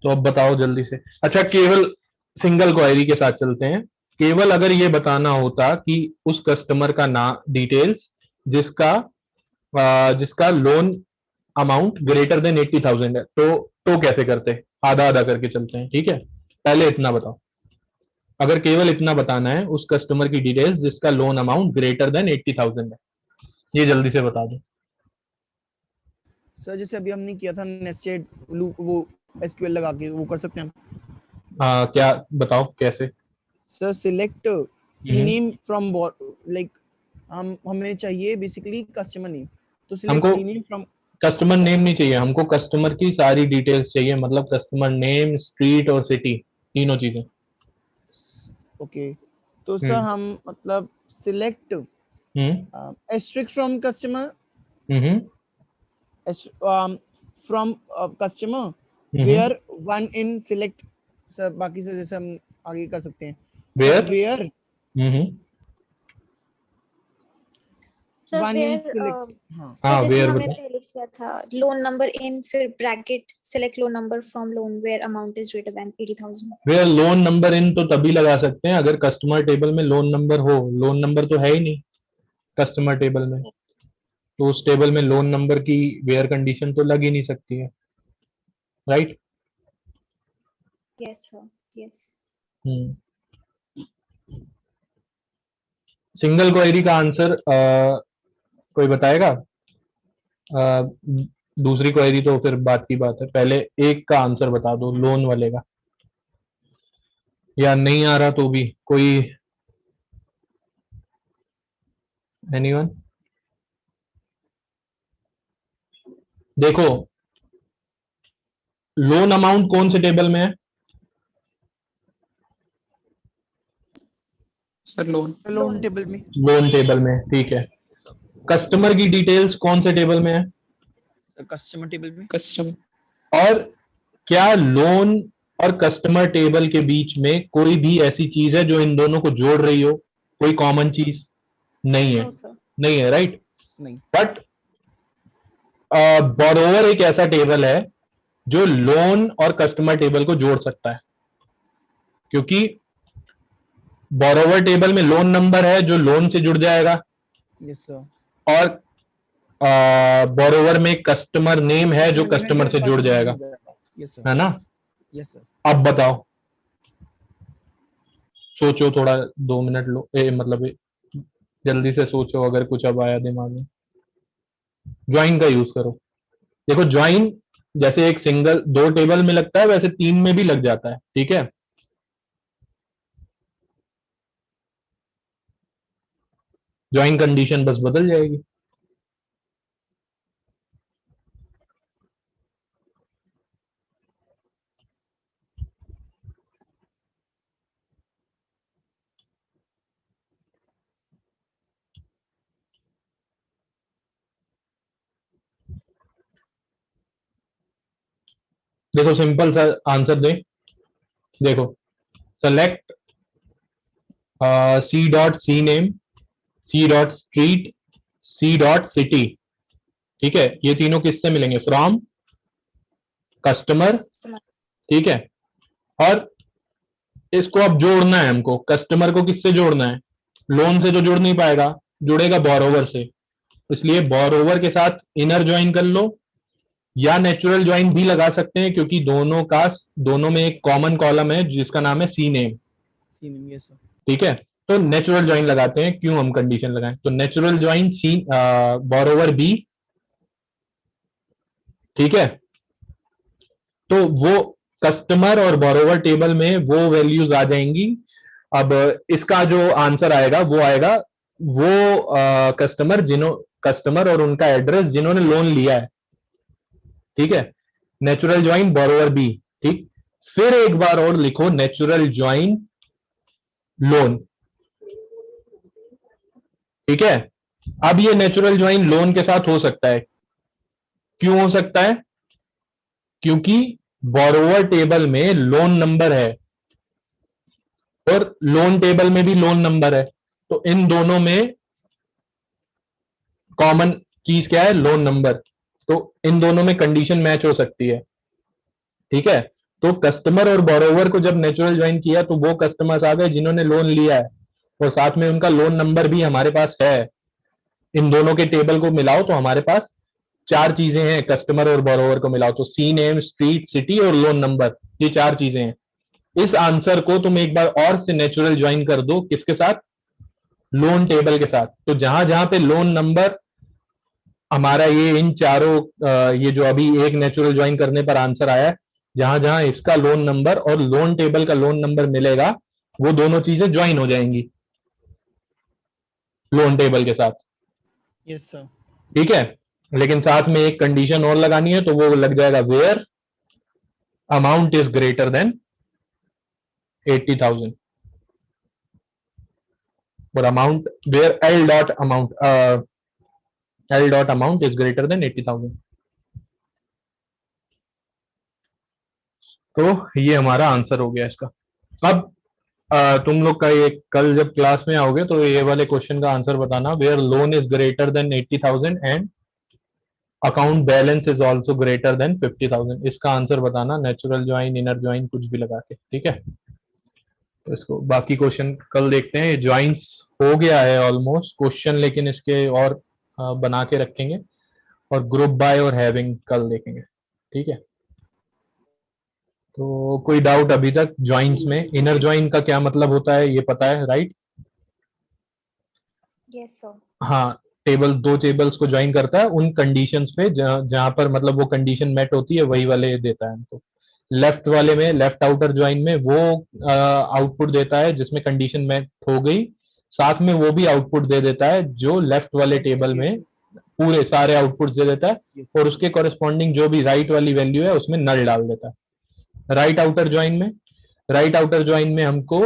तो अब बताओ जल्दी से। अच्छा, केवल सिंगल क्वेरी के साथ चलते हैं। केवल अगर ये बताना होता कि उस कस्टमर का नाम, डिटेल्स, जिसका लोन अमाउंट ग्रेटर देन 80,000 है, तो कैसे करते? आधा आधा करके चलते हैं, ठीक है? पहले इतना बताओ, अगर केवल इतना बताना है, उस कस्टमर की डिटेल्स जिसका लोन अमाउंट ग्रेटर देन 80,000 है, ये जल्दी से बता दो। सर जैसे अभी हमने किया था नेस्टेड लूप, वो एसक्यूएल लगा के वो कर सकते हैं हम। क्या बताओ कैसे? Sir select C name from like हमें चाहिए बेसिकली कस्टमर नेम, तो सिलेक्ट हमको C name from customer name नहीं चाहिए, हमको कस्टमर की सारी डिटेल्स चाहिए, मतलब कस्टमर नेम, स्ट्रीट और सिटी, तीनों चीजें। ओके, तो सर हम मतलब select asterisk from customer from customer where one in select. Sir बाकी से जैसे हम आगे कर सकते हैं। Where sir one in where select. हाँ सर जैसे where हमने बताओ। पहले किया था, लोन नंबर इन फिर bracket select loan number from loan where amount is greater than 80,000। Where loan number in तो तभी लगा सकते हैं अगर कस्टमर टेबल में लोन नंबर हो। लोन नंबर तो है ही नहीं कस्टमर टेबल में, तो उस टेबल में लोन नंबर की वेयर कंडीशन तो लग ही नहीं सकती है, right? Yes sir, yes. Single query का आंसर कोई बताएगा? दूसरी क्वेरी तो फिर बात की बात है, पहले एक का आंसर बता दो, लोन वाले का। या नहीं आ रहा तो भी कोई, एनीवन? देखो, लोन अमाउंट कौन से टेबल में है? सर लोन टेबल में। लोन टेबल में, ठीक है। कस्टमर की डिटेल्स कौन से टेबल में है? कस्टमर टेबल में। कस्टमर। और क्या लोन और कस्टमर टेबल के बीच में कोई भी ऐसी चीज है जो इन दोनों को जोड़ रही हो? कोई कॉमन चीज नहीं है? No sir. नहीं है, राइट? नहीं। बट बोरोवर एक ऐसा टेबल है जो लोन और कस्टमर टेबल को जोड़ सकता है, क्योंकि बोरोवर टेबल में लोन नंबर है जो लोन से जुड़ जाएगा, यस सर। और बोरोवर में कस्टमर नेम है जो कस्टमर से जुड़ जाएगा, यस सर। है ना। Yes sir. अब बताओ, सोचो थोड़ा, 2 मिनट लो, मतलब जल्दी से सोचो, अगर कुछ अब आया दिमाग में। ज्वाइन का यूज करो। देखो ज्वाइन जैसे एक सिंगल 2 टेबल में लगता है वैसे 3 में भी लग जाता है, ठीक है। ज्वाइन कंडीशन बस बदल जाएगी। देखो सिंपल सा आंसर दें, देखो select C dot C name, C dot street, C dot city, ठीक है। ये तीनों किससे मिलेंगे? फ्रॉम कस्टमर, ठीक है। और इसको अब जोड़ना है हमको, कस्टमर को किससे जोड़ना है? लोन से तो जुड़ नहीं पाएगा, जुड़ेगा बोरोवर से, इसलिए बोरोवर के साथ इनर ज्वाइन कर लो, या नेचुरल ज्वाइन भी लगा सकते हैं, क्योंकि दोनों में एक कॉमन कॉलम है जिसका नाम है सी नेम, यस सर। ठीक है। तो नेचुरल ज्वाइन लगाते हैं, क्यों हम कंडीशन लगाएं? तो natural join C borrower B, ठीक है। तो वो कस्टमर और बोरोवर टेबल में वो वैल्यूज आ जाएंगी। अब इसका जो आंसर आएगा वो आएगा वो कस्टमर और उनका एड्रेस जिन्होंने लोन लिया है, ठीक है। नेचुरल ज्वाइन बोरोवर बी, ठीक। फिर एक बार और लिखो नेचुरल ज्वाइन लोन, ठीक है। अब ये नेचुरल ज्वाइन लोन के साथ हो सकता है, क्यों हो सकता है? क्योंकि बोरोवर टेबल में लोन नंबर है और लोन टेबल में भी लोन नंबर है, तो इन दोनों में कॉमन चीज क्या है? Loan number. तो इन दोनों में कंडीशन मैच हो सकती है, ठीक है। तो कस्टमर और बोरोवर को जब नेचुरल ज्वाइन किया तो वो कस्टमर्स आ गए जिन्होंने लोन लिया है, और साथ में उनका लोन नंबर भी हमारे पास है। इन दोनों के टेबल को मिलाओ तो हमारे पास 4 चीजें हैं, कस्टमर और बोरोवर को मिलाओ तो सी नेम, स्ट्रीट, सिटी और लोन नंबर, ये 4 चीजें हैं। इस आंसर को तुम एक बार और से नेचुरल ज्वाइन कर दो, किसके साथ? लोन टेबल के साथ। तो जहां जहां पे लोन नंबर हमारा ये इन चारों ये जो अभी एक नेचुरल ज्वाइन करने पर आंसर आया है, जहां जहां इसका लोन नंबर और लोन टेबल का लोन नंबर मिलेगा वो दोनों चीजें ज्वाइन हो जाएंगी लोन टेबल के साथ, यस सर। ठीक है। लेकिन साथ में एक कंडीशन और लगानी है, तो वो लग जाएगा where amount is greater than 80,000, और amount where L dot amount is greater than 80,000। तो ये हमारा आंसर हो गया इसका। अब तुम लोग का ये कल जब क्लास में आओगे तो ये वाले क्वेश्चन का आंसर बताना, where loan is greater than 80,000 and account balance is also greater than 50,000, इसका आंसर बताना नेचुरल ज्वाइन, इनर ज्वाइन कुछ भी लगा के, ठीक है। तो इसको बाकी क्वेश्चन कल देखते हैं। ज्वाइंस हो गया है ऑलमोस्ट क्वेश्चन, लेकिन इसके और बना के रखेंगे, और ग्रुप बाय और हैविंग कल देखेंगे, ठीक है। तो कोई डाउट अभी तक ज्वाइंस में? इनर ज्वाइन का क्या मतलब होता है ये पता है, राइट? Yes sir. हाँ, टेबल 2 टेबल्स को ज्वाइन करता है उन कंडीशंस पे जहां पर मतलब वो कंडीशन मेट होती है, वही वाले देता है हमको। लेफ्ट वाले में, लेफ्ट आउटर ज्वाइन में वो आउटपुट देता है जिसमें कंडीशन मेट हो गई, साथ में वो भी आउटपुट दे देता है जो लेफ्ट वाले टेबल में पूरे सारे आउटपुट दे देता है, और उसके कॉरेस्पॉन्डिंग जो भी राइट वाली वैल्यू है उसमें नल डाल देता है। राइट आउटर ज्वाइन में हमको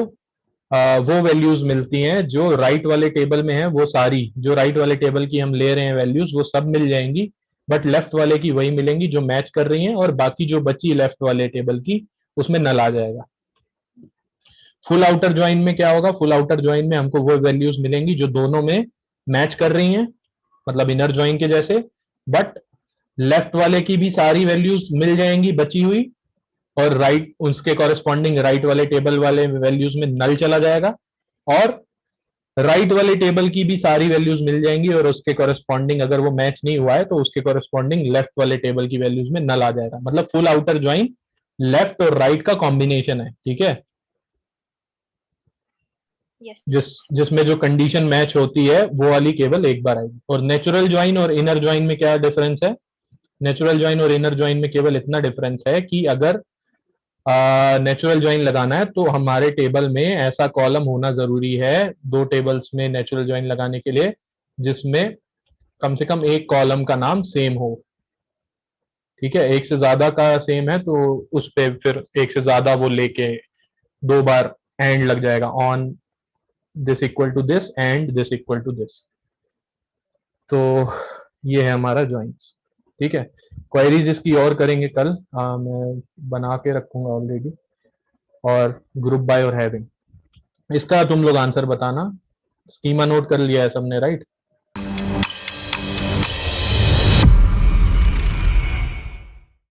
वो वैल्यूज मिलती हैं जो राइट वाले टेबल में है, वो सारी जो राइट वाले टेबल की हम ले रहे हैं वैल्यूज वो सब मिल जाएंगी, बट लेफ्ट वाले की वही मिलेंगी जो मैच कर रही हैं, और बाकी जो बची लेफ्ट वाले टेबल की उसमें नल आ जाएगा। फुल आउटर ज्वाइन में क्या होगा? फुल आउटर ज्वाइन में हमको वो वैल्यूज मिलेंगी जो दोनों में मैच कर रही हैं, मतलब इनर ज्वाइन के जैसे, बट लेफ्ट वाले की भी सारी वैल्यूज मिल जाएंगी बची हुई, और राइट उसके कॉरेस्पॉन्डिंग राइट वाले टेबल वाले वैल्यूज में नल चला जाएगा, और राइट वाले टेबल की भी सारी वैल्यूज मिल जाएंगी और उसके कॉरेस्पॉन्डिंग अगर वो मैच नहीं हुआ है तो उसके कॉरेस्पॉन्डिंग लेफ्ट वाले टेबल की वैल्यूज में नल आ जाएगा। मतलब फुल आउटर ज्वाइन लेफ्ट और राइट का कॉम्बिनेशन है, ठीक है। यस जिसमें जो कंडीशन मैच होती है वो वाली केवल एक बार आएगी। और नेचुरल ज्वाइन और इनर ज्वाइन में क्या डिफरेंस है? नेचुरल ज्वाइन और इनर ज्वाइन में केवल इतना डिफरेंस है कि अगर नेचुरल ज्वाइन लगाना है तो हमारे टेबल में ऐसा कॉलम होना जरूरी है, दो टेबल्स में नेचुरल ज्वाइन लगाने के लिए, जिसमें कम से कम एक कॉलम का नाम सेम हो, ठीक है। एक से ज्यादा का सेम है तो उस पे फिर एक से ज्यादा वो लेके दो बार एंड लग जाएगा, on this equal to this and this equal to this. तो ये है हमारा ज्वाइंस, ठीक है। क्वेरीज इसकी और करेंगे कल, मैं बना के रखूंगा ऑलरेडी। और ग्रुप बाय और हैविंग, इसका तुम लोग आंसर बताना। स्कीमा नोट कर लिया है सबने, राइट?